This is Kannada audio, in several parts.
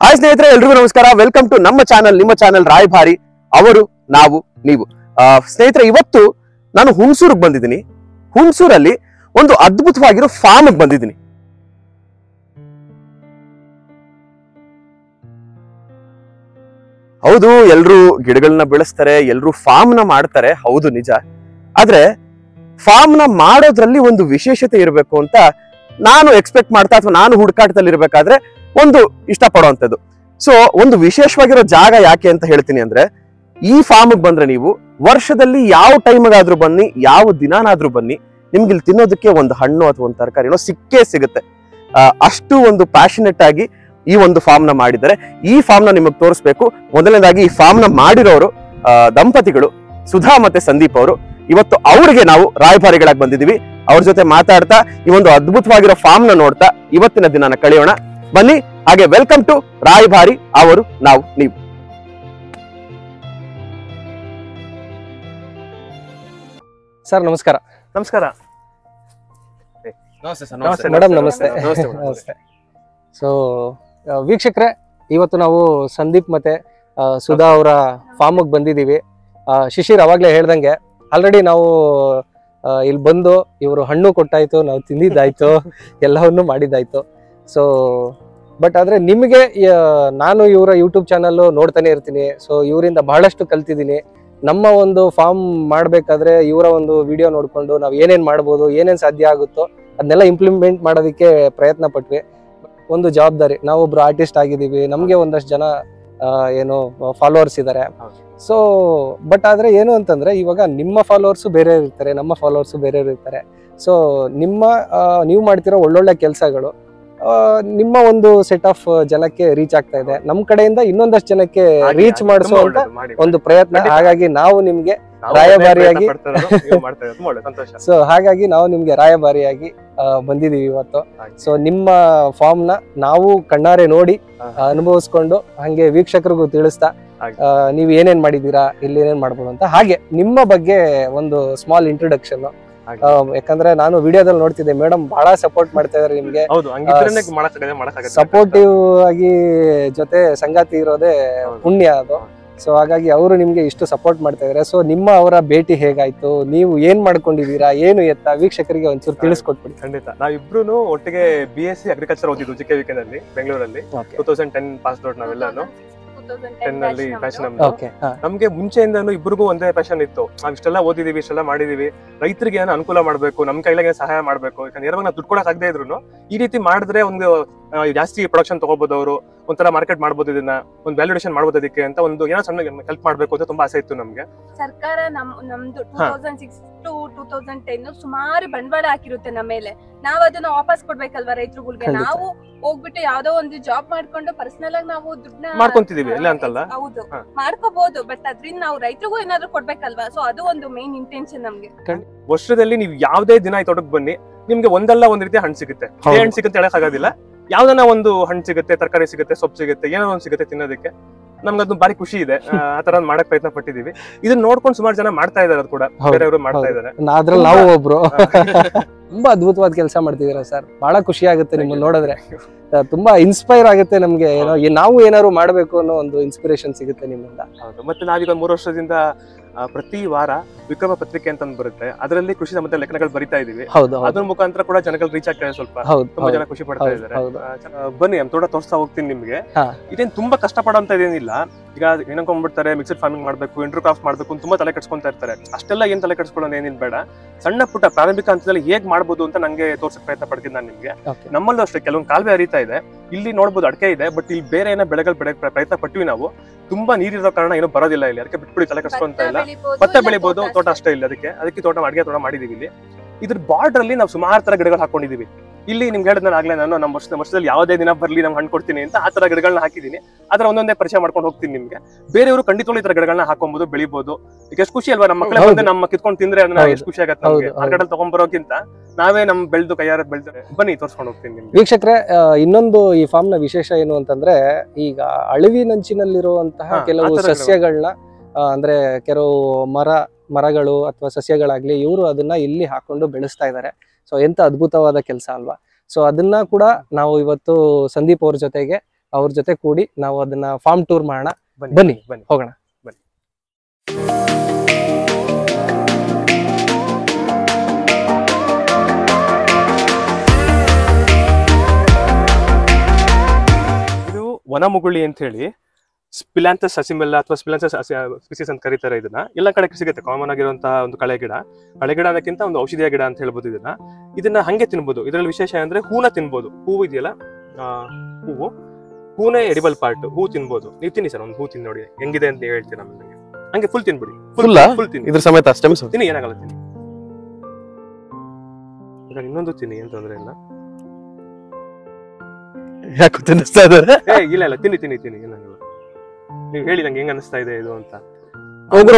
ಹಾಯ್ ಸ್ನೇಹಿತರೆ, ಎಲ್ರಿಗೂ ನಮಸ್ಕಾರ. ವೆಲ್ಕಮ್ ಟು ನಮ್ಮ ಚಾನಲ್, ನಿಮ್ಮ ಚಾನಲ್ ರಾಯಭಾರಿ. ಅವರು, ನಾವು, ನೀವು. ಸ್ನೇಹಿತರೆ, ಇವತ್ತು ನಾನು ಹುಣಸೂರಿಗೆ ಬಂದಿದ್ದೀನಿ. ಹುಣಸೂರಲ್ಲಿ ಒಂದು ಅದ್ಭುತವಾಗಿರೋ ಫಾರ್ಮ್ ಬಂದಿದ್ದೀನಿ. ಹೌದು, ಎಲ್ರು ಗಿಡಗಳನ್ನ ಬೆಳೆಸ್ತಾರೆ, ಎಲ್ರು ಫಾರ್ಮ್ ನ ಮಾಡ್ತಾರೆ, ಹೌದು ನಿಜ. ಆದ್ರೆ ಫಾರ್ಮ್ ನ ಮಾಡೋದ್ರಲ್ಲಿ ಒಂದು ವಿಶೇಷತೆ ಇರಬೇಕು ಅಂತ ನಾನು ಎಕ್ಸ್ಪೆಕ್ಟ್ ಮಾಡ್ತಾ ಅಥವಾ ನಾನು ಹುಡುಕಾಟದಲ್ಲಿ ಇರ್ಬೇಕಾದ್ರೆ ಒಂದು ಇಷ್ಟಪಡುವಂಥದ್ದು. ಸೊ ಒಂದು ವಿಶೇಷವಾಗಿರೋ ಜಾಗ ಯಾಕೆ ಅಂತ ಹೇಳ್ತೀನಿ ಅಂದ್ರೆ, ಈ ಫಾರ್ಮ್ಗೆ ಬಂದ್ರೆ ನೀವು ವರ್ಷದಲ್ಲಿ ಯಾವ ಟೈಮ್ಗಾದ್ರೂ ಬನ್ನಿ, ಯಾವ ದಿನಾನಾದ್ರೂ ಬನ್ನಿ, ನಿಮ್ಗೆ ಇಲ್ಲಿ ತಿನ್ನೋದಕ್ಕೆ ಒಂದು ಹಣ್ಣು ಅಥವಾ ಒಂದು ತರಕಾರಿನೋ ಸಿಕ್ಕೇ ಸಿಗುತ್ತೆ. ಅಷ್ಟು ಒಂದು ಪ್ಯಾಷನೆಟ್ ಆಗಿ ಈ ಒಂದು ಫಾರ್ಮ್ ನ ಮಾಡಿದ್ದಾರೆ. ಈ ಫಾರ್ಮ್ ನ ನಿಮಗೆ ತೋರಿಸ್ಬೇಕು. ಮೊದಲನೇದಾಗಿ ಈ ಫಾರ್ಮ್ ನ ಮಾಡಿರೋರು ದಂಪತಿಗಳು ಸುಧಾ ಮತ್ತೆ ಸಂದೀಪ್ ಅವರು. ಇವತ್ತು ಅವ್ರಿಗೆ ನಾವು ರಾಯಭಾರಿಗಳಾಗಿ ಬಂದಿದೀವಿ. ಅವ್ರ ಜೊತೆ ಮಾತಾಡ್ತಾ ಈ ಒಂದು ಅದ್ಭುತವಾಗಿರೋ ಫಾರ್ಮ್ ನ ನೋಡ್ತಾ ಇವತ್ತಿನ ದಿನನ ಕಳೆಯೋಣ ಬನ್ನಿ. ಹಾಗೆ ವೆಲ್ಕಮ್ ಟು ರಾಯಭಾರಿ, ಅವರು, ನಾವು, ನೀವು. ಸರ್ ನಮಸ್ಕಾರ. ನಮಸ್ಕಾರ. ಮೇಡಮ್ ನಮಸ್ತೆ. ನಮಸ್ತೆ. ಸೊ ವೀಕ್ಷಕರೇ, ಇವತ್ತು ನಾವು ಸಂದೀಪ್ ಮತ್ತೆ ಸುಧಾ ಅವರ ಫಾರ್ಮ್ಗೆ ಬಂದಿದ್ದೀವಿ. ಶಿಶಿರ್ ಅವಾಗಲೇ ಹೇಳ್ದಂಗೆ ಆಲ್ರೆಡಿ ನಾವು ಇಲ್ಲಿ ಬಂದು ಇವರು ಹಣ್ಣು ಕೊಟ್ಟಾಯ್ತು, ನಾವು ತಿಂದಿದ್ದಾಯ್ತು, ಎಲ್ಲವನ್ನು ಮಾಡಿದ್ದಾಯ್ತು. ಸೊ ಬಟ್ ಆದರೆ ನಿಮಗೆ ನಾನು ಇವರ ಯೂಟ್ಯೂಬ್ ಚಾನಲ್ಲು ನೋಡ್ತಾನೆ ಇರ್ತೀನಿ. ಸೊ ಇವರಿಂದ ಬಹಳಷ್ಟು ಕಲ್ತಿದ್ದೀನಿ. ನಮ್ಮ ಒಂದು ಫಾರ್ಮ್ ಮಾಡಬೇಕಾದ್ರೆ ಇವರ ಒಂದು ವಿಡಿಯೋ ನೋಡಿಕೊಂಡು ನಾವು ಏನೇನು ಮಾಡ್ಬೋದು, ಏನೇನು ಸಾಧ್ಯ ಆಗುತ್ತೋ ಅದನ್ನೆಲ್ಲ ಇಂಪ್ಲಿಮೆಂಟ್ ಮಾಡೋದಕ್ಕೆ ಪ್ರಯತ್ನ ಪಟ್ವಿ. ಒಂದು ಜವಾಬ್ದಾರಿ, ನಾವೊಬ್ರು ಆರ್ಟಿಸ್ಟ್ ಆಗಿದ್ದೀವಿ, ನಮಗೆ ಒಂದಷ್ಟು ಜನ ಏನು ಫಾಲೋವರ್ಸ್ ಇದ್ದಾರೆ. ಸೊ ಬಟ್ ಆದರೆ ಏನು ಅಂತಂದರೆ, ಇವಾಗ ನಿಮ್ಮ ಫಾಲೋವರ್ಸು ಬೇರೆ ಇರ್ತಾರೆ, ನಮ್ಮ ಫಾಲೋವರ್ಸು ಬೇರೆ ಇರ್ತಾರೆ. ಸೊ ನೀವು ಮಾಡ್ತಿರೋ ಒಳ್ಳೊಳ್ಳೆ ಕೆಲಸಗಳು ನಿಮ್ಮ ಒಂದು ಸೆಟ್ ಆಫ್ ಜನಕ್ಕೆ ರೀಚ್ ಆಗ್ತಾ ಇದೆ. ನಮ್ಮ ಕಡೆಯಿಂದ ಇನ್ನೊಂದಷ್ಟು ಜನಕ್ಕೆ ರೀಚ್ ಮಾಡಿಸುವಂತ ಒಂದು ಪ್ರಯತ್ನ. ಹಾಗಾಗಿ ನಾವು ನಿಮ್ಗೆ ರಾಯಭಾರಿಯಾಗಿ ಸೊ ಹಾಗಾಗಿ ನಾವು ನಿಮ್ಗೆ ರಾಯಭಾರಿಯಾಗಿ ಬಂದಿದೀವಿ ಇವತ್ತು. ಸೊ ನಿಮ್ಮ ಫಾರ್ಮ್ ನ ನಾವು ಕಣ್ಣಾರೆ ನೋಡಿ ಅನುಭವಿಸ್ಕೊಂಡು ಹಂಗೆ ವೀಕ್ಷಕರಿಗೂ ತಿಳಿಸ್ತಾ ನೀವ್ ಏನೇನ್ ಮಾಡಿದೀರಾ, ಇಲ್ಲಿ ಏನೇನ್ ಮಾಡ್ಬೋದು ಅಂತ, ಹಾಗೆ ನಿಮ್ಮ ಬಗ್ಗೆ ಒಂದು ಸ್ಮಾಲ್ ಇಂಟ್ರೊಡಕ್ಷನ್. ಯಾಕಂದ್ರೆ ನಾನು ವಿಡಿಯೋದಲ್ಲಿ ನೋಡ್ತಿದ್ದೆ, ಮೇಡಮ್ ಬಹಳ ಸಪೋರ್ಟ್ ಮಾಡ್ತಾ ಇದಾರೆ ನಿಮ್ಗೆ. ಸಪೋರ್ಟಿವ್ ಆಗಿ ಜೊತೆ ಸಂಗಾತಿ ಇರೋದೇ ಪುಣ್ಯ ಅದು. ಸೊ ಹಾಗಾಗಿ ಅವರು ನಿಮ್ಗೆ ಇಷ್ಟು ಸಪೋರ್ಟ್ ಮಾಡ್ತಾ ಇದಾರೆ. ಸೊ ನಿಮ್ಮ ಅವರ ಭೇಟಿ ಹೇಗಾಯ್ತು, ನೀವು ಏನ್ ಮಾಡ್ಕೊಂಡಿದೀರಾ, ಏನು ಎತ್ತ ವೀಕ್ಷಕರಿಗೆ ಒಂಚೂರು ತಿಳಿಸ್ಕೊಟ್ಬಿಡಿ. ಖಂಡಿತ. ನಾವಿಬ್ರು ಒಟ್ಟಿಗೆ BSc ಅಗ್ರಿಕಲ್ಚರ್ ಓದಿದ್ದು JK ನಲ್ಲಿ, ಬೆಂಗಳೂರಲ್ಲಿ. 2010 ಪಾಸ್ ಔಟ್ ನಾವೆಲ್ಲಾನು. 10 ನಲ್ಲಿ ಪ್ಯಾಷನ್ ನಮ್ದು. ನಮ್ಗೆ ಮುಂಚೆಯಿಂದನೂ ಇಬ್ರಿಗೂ ಒಂದೇ ಪ್ಯಾಷನ್ ಇತ್ತು. ನಾವ್ ಇಷ್ಟೆಲ್ಲ ಓದಿದೀವಿ, ಇಷ್ಟೆಲ್ಲ ಮಾಡಿದೀವಿ, ರೈತರಿಗೆ ಏನೋ ಅನುಕೂಲ ಮಾಡ್ಬೇಕು, ನಮ್ ಕೈಲಾಗ ಸಹಾಯ ಮಾಡ್ಬೇಕು. ಯಾಕಂದ್ರೆ ನೇರವಾಗಿ ನಾವು ದುಡ್ಡು ಕೊಡಕ್ ಆಗದೆ ಇದ್ರು ಈ ರೀತಿ ಮಾಡಿದ್ರೆ ಒಂದು ಜಾಸ್ತಿ ಪ್ರೊಡಕ್ಷನ್ ತಗೋಬಹುದು, ಅವರು ಒಂಥರ ಮಾರ್ಕೆಟ್ ಮಾಡ್ಬೋದು, ಇದನ್ನ ಒಂದು ವ್ಯಾಲ್ಯೂಡೇಷನ್ ಮಾಡ್ಬೋದು ಅದಕ್ಕೆ ಅಂತ ಒಂದು ಏನೋ ಸಣ್ಣ ಹೆಲ್ಪ್ ಮಾಡ್ಬೇಕು ಅಂತ ತುಂಬಾ ಆಸೆ ಇತ್ತು ನಮ್ಗೆ. ಸರ್ಕಾರ ನಮ್ದು 2006 to 2010 ಸುಮಾರು ಬಂಡವಾಳ ಹಾಕಿರುತ್ತೆ ನಮ್ಮ ಮೇಲೆ. ನಾವ್ ಅದನ್ನ ವಾಪಸ್ ಕೊಡ್ಬೇಕಲ್ವಾ ರೈತರುಗಳಿಗೆ. ನಾವು ಹೋಗ್ಬಿಟ್ಟು ಯಾವ್ದೋ ಒಂದು ಜಾಬ್ ಮಾಡ್ಕೊಂಡು ಪರ್ಸನಲ್ ಆಗಿ ನಾವು ದುಡ್ಡನ್ನ ಮಾಡ್ಕೊಂತಿದೀವಿ, ಇಲ್ಲ ಅಂತಲ್ಲ. ಹೌದು, ಮಾಡ್ಕೋಬಹುದು. ಬಟ್ ಅದ್ರಿಂದ ನಾವು ರೈತರಿಗೂ ಏನಾದ್ರು ಕೊಡ್ಬೇಕಲ್ವಾ. ಸೊ ಅದು ಒಂದು ಮೇನ್ ಇಂಟೆನ್ಷನ್ ನಮ್ಗೆ. ವರ್ಷದಲ್ಲಿ ನೀವು ಯಾವ್ದೇ ದಿನ ಈ ತೋಟಕ್ಕೆ ಬನ್ನಿ, ನಿಮ್ಗೆ ಒಂದಲ್ಲ ಒಂದ್ ರೀತಿಯ ಹಣ್ಣು ಸಿಗುತ್ತೆ. ಹಣ್ಣು ಸಿಗುತ್ತೆ ಹೇಳಕ್ ಆಗೋದಿಲ್ಲ. ಯಾವ್ದನ್ನ ಒಂದು ಹಣ್ಣು ಸಿಗುತ್ತೆ, ತರಕಾರಿ ಸಿಗುತ್ತೆ, ಸೊಪ್ಪು ಸಿಗುತ್ತೆ, ಏನೋ ಒಂದು ಸಿಗುತ್ತೆ ತಿನ್ನೋದಕ್ಕೆ. ನಮ್ಗೆ ಅದು ಬಾರಿ ಖುಷಿ ಇದೆ. ಆ ತರ ಮಾಡಕ್ ಪ್ರಯತ್ನ ಪಟ್ಟಿದೀವಿ. ಇದನ್ನ ನೋಡ್ಕೊಂಡು ಸುಮಾರು ಜನ ಮಾಡ್ತಾ ಇದಾರೆ, ಅದು ಕೂಡ ಬೇರೆಯವರು ಮಾಡ್ತಾ ಇದಾರೆ. ಅದ್ರಲ್ಲಿ ನಾವು ಒಬ್ರು ತುಂಬಾ ಅದ್ಭುತವಾದ ಕೆಲಸ ಮಾಡ್ತಿದೀರ ಸರ್. ಬಹಳ ಖುಷಿ ಆಗುತ್ತೆ ನಿಮ್ಮನ್ನ ನೋಡಿದ್ರೆ. ತುಂಬಾ ಇನ್ಸ್ಪೈರ್ ಆಗುತ್ತೆ ನಮ್ಗೆ. ನಾವು ಏನಾದ್ರು ಮಾಡ್ಬೇಕು ಅನ್ನೋ ಒಂದು ಇನ್ಸ್ಪಿರೇಷನ್ ಸಿಗುತ್ತೆ ನಿಮ್ಮಿಂದ. ಮತ್ತೆ ನಾವೀಗ 3 ವರ್ಷದಿಂದ ಪ್ರತಿ ವಾರ ವಿಕ್ರಮ ಪತ್ರಿಕೆ ಅಂತ ಬರುತ್ತೆ, ಅದರಲ್ಲಿ ಕೃಷಿ ಸಂಬಂಧ ಲೇಖನಗಳು ಬರಿತಾ ಇದೀವಿ. ಅದ್ರ ಮುಖಾಂತರ ಕೂಡ ಜನಗಳು ರೀಚ್ ಆಗ್ತಾ ಇದೆ. ಸ್ವಲ್ಪ ತುಂಬಾ ಜನ ಖುಷಿ ಪಡ್ತಾ ಇದಾರೆ. ಬನ್ನಿ ನಮ್ ತೋಟ ತೋರಿಸ್ತಾ ಹೋಗ್ತೀನಿ ನಿಮ್ಗೆ. ಇದೇನ್ ತುಂಬಾ ಕಷ್ಟ ಪಡೋಂತ ಇದೇನಿಲ್ಲ. ಈಗ ಏನಕೊಂಡ್ಬಿಡ್ತಾರೆ, ಮಿಕ್ಸ್ಡ್ ಫಾರ್ಮಿಂಗ್ ಮಾಡ್ಬೇಕು, ಇಂಟರ್ ಕ್ರಾಫ್ಟ್ ಮಾಡ್ಬೇಕು ಅಂತ ತುಂಬಾ ತಲೆ ಕೆಡ್ಸ್ಕೊಂತಾ ಇರ್ತಾರೆ. ಅಷ್ಟೆಲ್ಲ ಏನ್ ತಲೆ ಕೆಡ್ಸ್ಕೊಳ್ಳೋದು ಏನಿಲ್ಲ, ಬೇಡ. ಸಣ್ಣ ಪುಟ್ಟ ಪ್ರಾರಂಭಿಕ ಹಂತದಲ್ಲಿ ಹೇಗ್ ಮಾಡ್ಬೋದು ಅಂತ ನಂಗೆ ತೋರ್ಸಕ್ ಪ್ರಯತ್ನ ಪಡ್ತೀನಿ ನಾನು ನಿಮ್ಗೆ. ನಮ್ಮಲ್ಲೂ ಅಷ್ಟೇ ಕೆಲವೊಂದು ಕಾಲುವೆ ಹರಿತಾ ಇದೆ. ಇಲ್ಲಿ ನೋಡ್ಬೋದು ಅಡಕೆ ಇದೆ, ಬಟ್ ಇಲ್ಲಿ ಬೇರೆ ಏನೋ ಬೆಳೆಗಳು ಪ್ರಯತ್ನ ಪಟ್ಟಿವಿ ನಾವು. ತುಂಬಾ ನೀರಿರೋ ಕಾರಣ ಏನೋ ಬರೋದಿಲ್ಲ ಇಲ್ಲಿ, ಅದಕ್ಕೆ ಬಿಟ್ಬಿಡಿ, ತಲೆ ಕೆಡ್ಸ್ಕೊಂತ ಇಲ್ಲ. ಭತ್ತ ಬೆಳಿಬಹುದು, ತೋಟ ಅಷ್ಟೇ ಇಲ್ಲ. ಅದಕ್ಕೆ ತೋಟ ಅಡಿಗೆ ತೋಟ ಮಾಡಿದೀವಿ ಇಲ್ಲಿ. ಇದ್ರ ಬಾರ್ಡರ್ ಅಲ್ಲಿ ನಾವು ಸುಮಾರು ತರ ಗಿಡಗಳು ಹಾಕೊಂಡಿದೀವಿ. ಇಲ್ಲಿ ನಿಮ್ಗೆ ಹೇಳಿದ್ನ ಆಗ್ಲೇ ನಾನು ನಮ್ಮ ವರ್ಷದಲ್ಲಿ ಯಾವುದೇ ದಿನ ಬರ್ಲಿ ನಮ್ಗೆ ಹಣ್ಣು ಕೊಡ್ತೀನಿ ಅಂತ ಆ ತರ ಗಿಡಗಳನ್ನ ಹಾಕಿದೀನಿ. ಅದ್ರ ಒಂದೊಂದೇ ಪರಿಚಯ ಮಾಡ್ಕೊಂಡು ಹೋಗ್ತೀನಿ ನಿಮ್ಗೆ. ಬೇರೆಯವರು ಖಂಡಿತವಾಗ್ಲೂ ಈ ತರ ಗಿಡಗಳನ್ನ ಹಾಕೊಬಹುದು, ಬೆಳಿಬಹುದು. ಈಗ ಎಷ್ಟು ಖುಷಿ ಅಲ್ವಾ, ನಮ್ಮ ಮಕ್ಕಳೇ ಬಂದು ನಮ್ಮ ಕಿತ್ಕೊಂಡು ತಿಂದ್ರೆ ಅದನ್ನ ಎಷ್ಟು ಖುಷಿ ಆಗತ್ತೆ ನಮ್ಗೆ. ಮಾರ್ಕೆಟಲ್ಲಿ ತಗೊಂಡ್ಬರೋಕ್ಕಿಂತ ನಾವೇ ನಮ್ ಬೆಳೆದು ಕೈಯಾರ ಬೆಳೆದ್ರೆ. ಬನ್ನಿ ತೋರ್ಸ್ಕೊಂಡು ಹೋಗ್ತೀನಿ ನಿಮ್ಗೆ. ವೀಕ್ಷಕರೇ, ಇನ್ನೊಂದು ಈ ಫಾರ್ಮ್ ನ ವಿಶೇಷ ಏನು ಅಂತಂದ್ರೆ, ಈಗ ಅಳಿವಿನಂಚಿನಲ್ಲಿರುವಂತಹ ಕೆಲವು ಸಸ್ಯಗಳನ್ನ, ಅಂದ್ರೆ ಕೆಲವು ಮರಗಳು ಅಥವಾ ಸಸ್ಯಗಳಾಗ್ಲಿ, ಇವರು ಅದನ್ನ ಇಲ್ಲಿ ಹಾಕೊಂಡು ಬೆಳೆಸ್ತಾ ಇದ್ದಾರೆ. ಸೊ ಎಂತ ಅದ್ಭುತವಾದ ಕೆಲಸ ಅಲ್ವಾ. ಸೊ ಅದನ್ನ ಕೂಡ ನಾವು ಇವತ್ತು ಸಂದೀಪ್ ಅವ್ರ ಜೊತೆಗೆ ಅವ್ರ ಜೊತೆ ಕೂಡಿ ನಾವು ಅದನ್ನ ಫಾರ್ಮ್ ಟೂರ್ ಮಾಡೋಣ. ಬನ್ನಿ ಹೋಗೋಣ. ವನಮುಗುಳಿ ಅಂತ ಹೇಳಿ ಸ್ಪಿಲಾಂಥಸ್ ಸಸಿಮೆಲ್ಲ ಅಥವಾ ಸ್ಪಿಲಾಂಥಸ್ ಸ್ಪೀಸೀಸ್ ಅಂತ ಕರೀತಾರೆ. ಇದನ್ನ ಎಲ್ಲ ಕಡೆ ಸಿಗುತ್ತೆ, ಕಾಮನ್ ಆಗಿರುವಂತಹ ಒಂದು ಕಳೆ ಗಿಡ ಅನ್ನೋಕ್ಕಿಂತ ಒಂದು ಔಷಧಿಯ ಗಿಡ ಅಂತ ಹೇಳ್ಬೋದು. ಇದನ್ನ ಹಂಗೆ ತಿನ್ಬೋದು. ಇದರಲ್ಲಿ ವಿಶೇಷ ಅಂದ್ರೆ ಹೂನ ತಿನ್ಬೋದು. ಹೂವು ಇದೆಯಲ್ಲ, ಹೂನೇ ಎಡಿಬಲ್ ಪಾರ್ಟ್. ಹೂ ತಿನ್ಬೋದು. ನೀವು ತಿನ್ನಿ ಸರ್, ಒಂದು ಹೂ ತಿನ್ ನೋಡಿ ಹೆಂಗಿದೆ ಅಂತ ಹೇಳ್ತೀನಿ ಆಮೇಲೆ. ಹಂಗೆ ಫುಲ್ ತಿನ್ಬಿಡಿ, ಫುಲ್ ತಿನ್ನಿ, ಇದ್ರ ಸಮೇತ ತಿನ್ನಿ, ಏನಾಗಲ್ಲ ತಿನ್ನಿ. ಈಗ ಇನ್ನೊಂದು ತಿನ್ನಿ, ಏನ್ ತೊಂದ್ರೆ ಇಲ್ಲ. ಯಾಕೆ ತಿನ್ನಿಸ್ತಾ ಇದ್ದಾರೆ? ಇಲ್ಲ ತಿನ್ನಿ ಏನಾಗಲ್ಲ. ನೀವು ಹೇಳಿ ನಂಗೆ ಹೆಂಗ್ ಅನಿಸ್ತಾ ಇದೆ ಇದು ಅಂತ.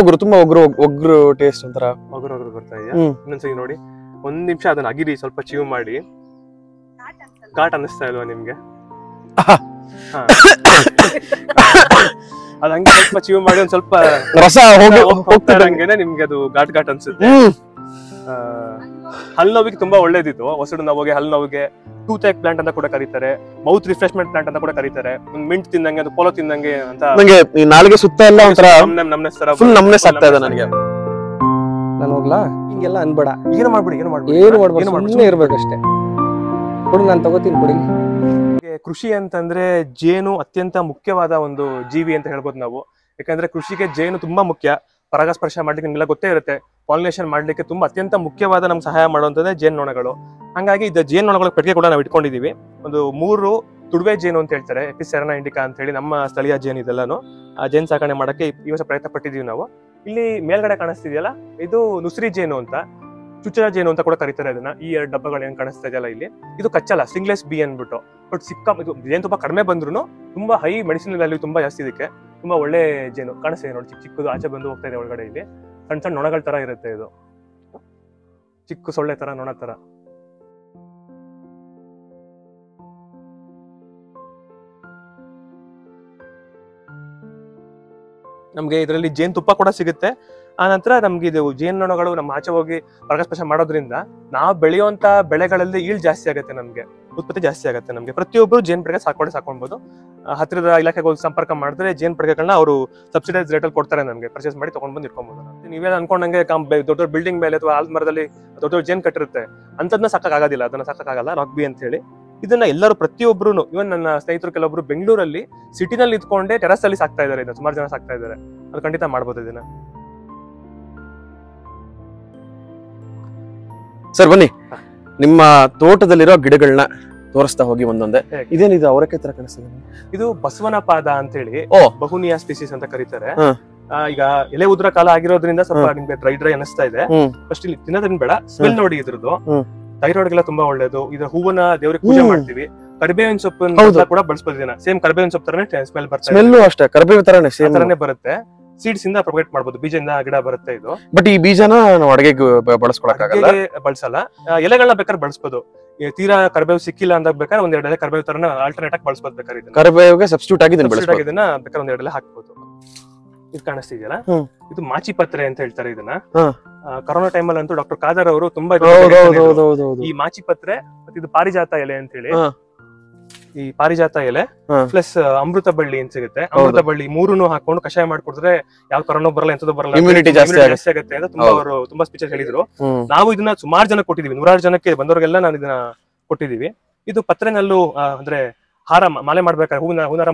ಒಗ್ರು ತುಂಬಾ ಒಗ್ರು ಟೇಸ್ಟ್ ಒಂಥರ ಒಗ್ರು ಬರ್ತಾ ಇದೆಯಾ? ಇನ್ನೊಂದ್ಸರಿ ನೋಡಿ, ಒಂದ್ ನಿಮಿಷ ಅದನ್ನ ಅಗಿರಿ, ಸ್ವಲ್ಪ ಚೀವ್ ಮಾಡಿ. ಘಾಟ್ ಅನಿಸ್ತಾ ಇಲ್ವಾ ನಿಮ್ಗೆ? ಅದ್ ಹಂಗೆ ಸ್ವಲ್ಪ ಚೀವ್ ಮಾಡಿ ಒಂದ್ ಸ್ವಲ್ಪ ರಸ ಹೋಗ್ತಾರಂಗೆನೆ ನಿಮ್ಗೆ ಅದು ಘಾಟ್ ಅನ್ಸುತ್ತೆ. ಹಲ್ಲು ನೋವಿಗೆ ತುಂಬಾ ಒಳ್ಳೇದಿತ್ತು. ಹೊಸಡು ನೋವಿಗೆ, ಹಲ್ಲು ನೋವಿಗೆ ಟೂತ್ ಏಕ್ ಪ್ಲಾಂಟ್ ಅಂತ ಕೂಡ ಕರೀತಾರೆ. ಮೌತ್ ರಿಫ್ರೆಶ್ಮೆಂಟ್ ಪ್ಲಾಂಟ್ ಅಂತ ಕೂಡ ಕರೀತಾರೆ. ಒಂದು ಮಿಂಟ್ ತಿಂದಂಗೆ, ಅದು ಪೋಲೋ ತಿಂದಂಗೆ ಅಂತ. ನಂಗೆ ಈ ನಾಲ್ಗೆ ಸುತ್ತ ಎಲ್ಲ ಒಂಥರ ನಮ್ನೆಸ್ ತರ ಫುಲ್ ನಮ್ನೆಸ್ ಆಗ್ತಾ ಇದೆ ನನಗೆ. ನಾನು ಹೋಗ್ಲಾ? ಹಿಂಗೆಲ್ಲ ಅನ್ಬೇಡ. ಏನು ಮಾಡ್ಬೇಡಿ. ಸುಮ್ಮನೆ ಇರ್ಬೇಕಷ್ಟೇ. ಕೊಡು, ನಾನು ತಗೋತೀನಿ, ಕೊಡಿ. ಕೃಷಿ ಅಂತಂದ್ರೆ ಜೇನು ಅತ್ಯಂತ ಮುಖ್ಯವಾದ ಒಂದು ಜೀವಿ ಅಂತ ಹೇಳ್ಬೋದು ನಾವು. ಯಾಕಂದ್ರೆ ಕೃಷಿಗೆ ಜೇನು ತುಂಬಾ ಮುಖ್ಯ. ಪರಾಗಸ್ಪರ್ಶ ಮಾಡ್ಲಿಕ್ಕೆ ನಿಮ್ಗೆಲ್ಲ ಗೊತ್ತೇ ಇರುತ್ತೆ. ಪಾಲಿನೇಷನ್ ಮಾಡ್ಲಿಕ್ಕೆ ತುಂಬಾ ಅತ್ಯಂತ ಮುಖ್ಯವಾದ ನಮ್ಗೆ ಸಹಾಯ ಮಾಡುವಂತದ್ದೇ ಜೇನ್ನೊಣಗಳು. ಹಂಗಾಗಿ ಇದು ಜೇನ್ನೊಣಗಳ ಪೆಟ್ಟಿಗೆ ಕೂಡ ನಾವು ಇಟ್ಕೊಂಡಿದೀವಿ. ಒಂದು 3 ತುಡುವೆ ಜೇನು ಅಂತ ಹೇಳ್ತಾರೆ, ಎಪಿಸ್ ಸೆರನಾ ಇಂಡಿಕಾ ಅಂತ ಹೇಳಿ ನಮ್ಮ ಸ್ಥಳೀಯ ಜೇನು ಇದೆಲ್ಲಾನು. ಆ ಜೇನು ಸಾಕಣೆ ಮಾಡಕ್ಕೆ ಈ ವರ್ಷ ಪ್ರಯತ್ನ ಪಟ್ಟಿದೀವಿ ನಾವು. ಇಲ್ಲಿ ಮೇಲ್ಗಡೆ ಕಾಣಿಸ್ತಿದೆಯಲ್ಲ, ಇದು ನುಸ್ರಿ ಜೇನು ಅಂತ, ಚುಚ್ಚಲ ಜೇನು ಅಂತ ಕೂಡ ಕರೀತಾರೆ ಇದನ್ನ. ಈ 2 ಡಬ್ಬಗಳು ಏನ್ ಕಾಣಿಸ್ತಾ ಇದೆಯಲ್ಲ ಇಲ್ಲಿ, ಇದು ಕಚ್ಚಲ್ಲ, ಸ್ಟಿಂಗ್ಲೆಸ್ ಬಿ ಅನ್ಬಿಟ್ಟು. ಬಟ್ ಇದು ಜೇನು ತುಂಬಾ ಕಡಿಮೆ ಬಂದ್ರು ತುಂಬಾ ಹೈ ಮೆಡಿಸಿನಲ್ ವ್ಯಾಲ್ಯೂ ತುಂಬಾ ಜಾಸ್ತಿ. ಇದಕ್ಕೆ ತುಂಬಾ ಒಳ್ಳೆ ಜೇನು ಕಾಣಿಸ್ತಿದೆ ನೋಡಿ, ಚಿಕ್ಕದು ಆಚೆ ಬಂದು ಹೋಗ್ತಾ ಇದೆ ಒಳಗಡೆ. ಇಲ್ಲಿ ಸಣ್ಣ ಸಣ್ಣ ನೊಣಗಳ ತರ ಇರುತ್ತೆ, ಇದು ಚಿಕ್ಕ ಸೊಳ್ಳೆ ತರ, ನೊಣ ತರ. ನಮ್ಗೆ ಇದರಲ್ಲಿ ಜೇನು ತುಪ್ಪ ಕೂಡ ಸಿಗುತ್ತೆ. ಆ ನಂತರ ನಮ್ಗೆ ಇದು ಜೇನ್ನೊಣಗಳು ನಮ್ಮ ಆಚೆ ಹೋಗಿ ಪರಾಗಸ್ಪರ್ಶ ಮಾಡೋದ್ರಿಂದ ನಾವು ಬೆಳೆಯುವಂತ ಬೆಳೆಗಳಲ್ಲಿ ಈಲ್ಡ್ ಜಾಸ್ತಿ ಆಗುತ್ತೆ, ನಮ್ಗೆ ಉತ್ಪತ್ತಿ ಜಾಸ್ತಿ ಆಗುತ್ತೆ. ನಮ್ಗೆ ಪ್ರತಿಯೊಬ್ಬರು ಜೇನು ಪೆಟ್ಟಿಗೆ ಸಾಕೊಳ್ಬಹುದು. ಹತ್ತಿರದ ಇಲಾಖೆಗೆ ಹೋಗಿ ಸಂಪರ್ಕ ಮಾಡಿದ್ರೆ ಜೇನು ಪೆಟ್ಟಿಗೆಗಳನ್ನ ಅವರು ಸಬ್ಸಿಡೈಸ್ ರೇಟಲ್ಲಿ ಕೊಡ್ತಾರೆ, ನಮಗೆ ಪರ್ಚೇಸ್ ಮಾಡಿ ತಗೊಂಡ್ ಬಂದು ಇಟ್ಕೊಬಹುದು. ನೀವೇ ಅನ್ಕೊಂಡಂಗೆ ದೊಡ್ಡ ಬಿಲ್ಡಿಂಗ್ ಮೇಲೆ ಅಥವಾ ಆಲ್ ಮರದಲ್ಲಿ ದೊಡ್ಡ ಜೇನು ಕಟ್ಟಿರುತ್ತೆ, ಅಂತದನ್ನ ಸಾಕಾಗೋದಿಲ್ಲ. ಅದನ್ನ ಸಾಕಾಗಲ್ಲ, ರಾಕ್ ಬಿ ಅಂತ ಹೇಳಿ. ಇದನ್ನ ಎಲ್ಲರೂ ಪ್ರತಿಯೊಬ್ರು, ಇವನ್ ನನ್ನ ಸ್ನೇಹಿತರು ಕೆಲವೊಬ್ರು ಬೆಂಗಳೂರಲ್ಲಿ ಸಿಟಿನಲ್ಲಿ ಇದ್ಕೊಂಡೆ ಟೆರಸ್ ಅಲ್ಲಿ ಸಾಕ್ತಾ ಇದಾರೆ. ಇದನ್ನ ಸುಮಾರು ಜನ ಸಾಕ್ತಾ ಇದಾರೆ. ಅದು ಖಂಡಿತ ಮಾಡ್ಬೋದು ಇದನ್ನ. ಸರ್ ಬನ್ನಿ, ನಿಮ್ಮ ತೋಟದಲ್ಲಿರೋ ಗಿಡಗಳನ್ನ ತೋರಿಸ್ತಾ ಹೋಗಿ ಒಂದೊಂದೇ. ಇದೇನಿದು ಅವರಕ್ಕೆ ತರ ಕಾಣಿಸ್ತದೆ? ಇದು ಬಸವನ ಪಾದ ಅಂತ ಹೇಳಿ ಬಹುನಿಯಾ ಸ್ಪೀಸೀಸ್ ಅಂತ ಕರೀತಾರೆ. ಈಗ ಎಲೆ ಉದ್ರ ಕಾಲ ಆಗಿರೋದ್ರಿಂದ ಸ್ವಲ್ಪ ನಿಮ್ಗೆ ಡ್ರೈ ಅನಿಸ್ತಾ ಇದೆ. ಫಸ್ಟ್ ಇಲ್ಲಿ ತಿನ್ನೋದನ್ನ ಬೇಡ, ಸ್ಮೆಲ್ ನೋಡಿ ಇದ್ರದ್ದು. ಥೈರಾಯ್ಡ್ ಗೆಲ್ಲ ತುಂಬಾ ಒಳ್ಳೇದು. ಇದ್ರ ಹೂವನ್ನ ದೇವ್ರಿಗೆ ಪೂಜೆ ಮಾಡ್ತೀವಿ. ಕರಿಬೇವಿನ ಸೊಪ್ಪನ್ನ ಕೂಡ ಬಳಸ್ಬೋದು. ಸೇಮ್ ಕರಿಬೇವಿನ ಸೊಪ್ಪು ತರನೇ ಸ್ಮೆಲ್ ಬರ್ತದೆ. ಸ್ಮೆಲ್ಲು ಅಷ್ಟೇ ಕರಿಬೇವಿನ ತರನೇ ಬರುತ್ತೆ. ಸೀಡ್ಸ್ ಇಂದ ಪ್ರೊಪಗೇಟ್ ಮಾಡಬಹುದು, ಬೀಜದಿಂದ ಗಿಡ ಬರುತ್ತೆ ಇದು. ಬಟ್ ಈ ಬೀಜನ ನಾವು ಅಡಿಗೆಗೆ ಬಳಸ್ಕೊಳಕ್ಕಾಗಲ್ಲ, ಬಳಸಲ್ಲ. ಎಲೆಗಳನ್ನ ಬೇಕಾದ್ರೆ ಬಳಸ್ಬೋದು. ತೀರಾ ಕರಿಬೇವು ಸಿಕ್ಕಿಲ್ಲ ಅಂದಾಗ ಬೇಕಾದ್ರೆ 1-2 ಎಲೆ ಕರಿಬೇವು ತರನ ಆಲ್ಟರ್ನೇಟ್ ಆಗಿ ಬಳಸ್ಬೋದು. ಬೇಕಾದ್ರೆ ಕರಿಬೇವಿಗೆ ಸಬ್ಸ್ಟಿಟ್ಯೂಟ್ ಆಗಿ ಇದನ್ನ ಬೇಕಾದ್ರೆ 1-2 ಎಲೆ ಹಾಕ್ಬೋದು. ಇದು ಕಾಣಿಸ್ತಿದೆಯಲ್ಲ, ಇದು ಮಾಚಿ ಪತ್ರೆ ಅಂತ ಹೇಳ್ತಾರೆ ಇದನ್ನ. ಕೊರೋನಾ ಟೈಮಲ್ಲಿ ಅಂತೂ ಡಾಕ್ಟರ್ ಖಾದರ್ ಅವರು ತುಂಬಾ ಈ ಮಾಚಿ ಪತ್ರೆ ಮತ್ತೆ ಇದು ಪಾರಿಜಾತ ಎಲೆ ಅಂತ ಹೇಳಿ, ಈ ಪಾರಿಜಾತ ಎಲೆ ಪ್ಲಸ್ ಅಮೃತ ಬಳ್ಳಿ ಅಂತ ಸಿಗುತ್ತೆ. ಅಮೃತ ಬಳ್ಳಿ 3 ಹಾಕೊಂಡು ಕಷಾಯ ಮಾಡ್ಕೊಡ್ರೆ ಯಾವ ಕೊರೋನಾ ಬರಲ್ಲ, ಎಂತದ್ದು ಬರಲ್ಲ, ಇಮ್ಯುನಿಟಿ ಜಾಸ್ತಿ ಆಗುತ್ತೆ ಅಂತ ತುಂಬಾ ಸ್ಪೀಚ್ ಹೇಳಿದ್ರು. ನಾವು ಇದನ್ನ ಸುಮಾರು ಜನ ಕೊಟ್ಟಿದೀವಿ, 100 ಜನಕ್ಕೆ ಬಂದವರಿಗೆಲ್ಲ ನಾನು ಇದನ್ನ ಕೊಟ್ಟಿದೀವಿ. ಇದು ಪತ್ರೆನಲ್ಲೂ ಅಂದ್ರೆ ಮಾಲೆ ಮಾಡ್ಬೇಕಾದ್ರೆ ಹೂನಾರ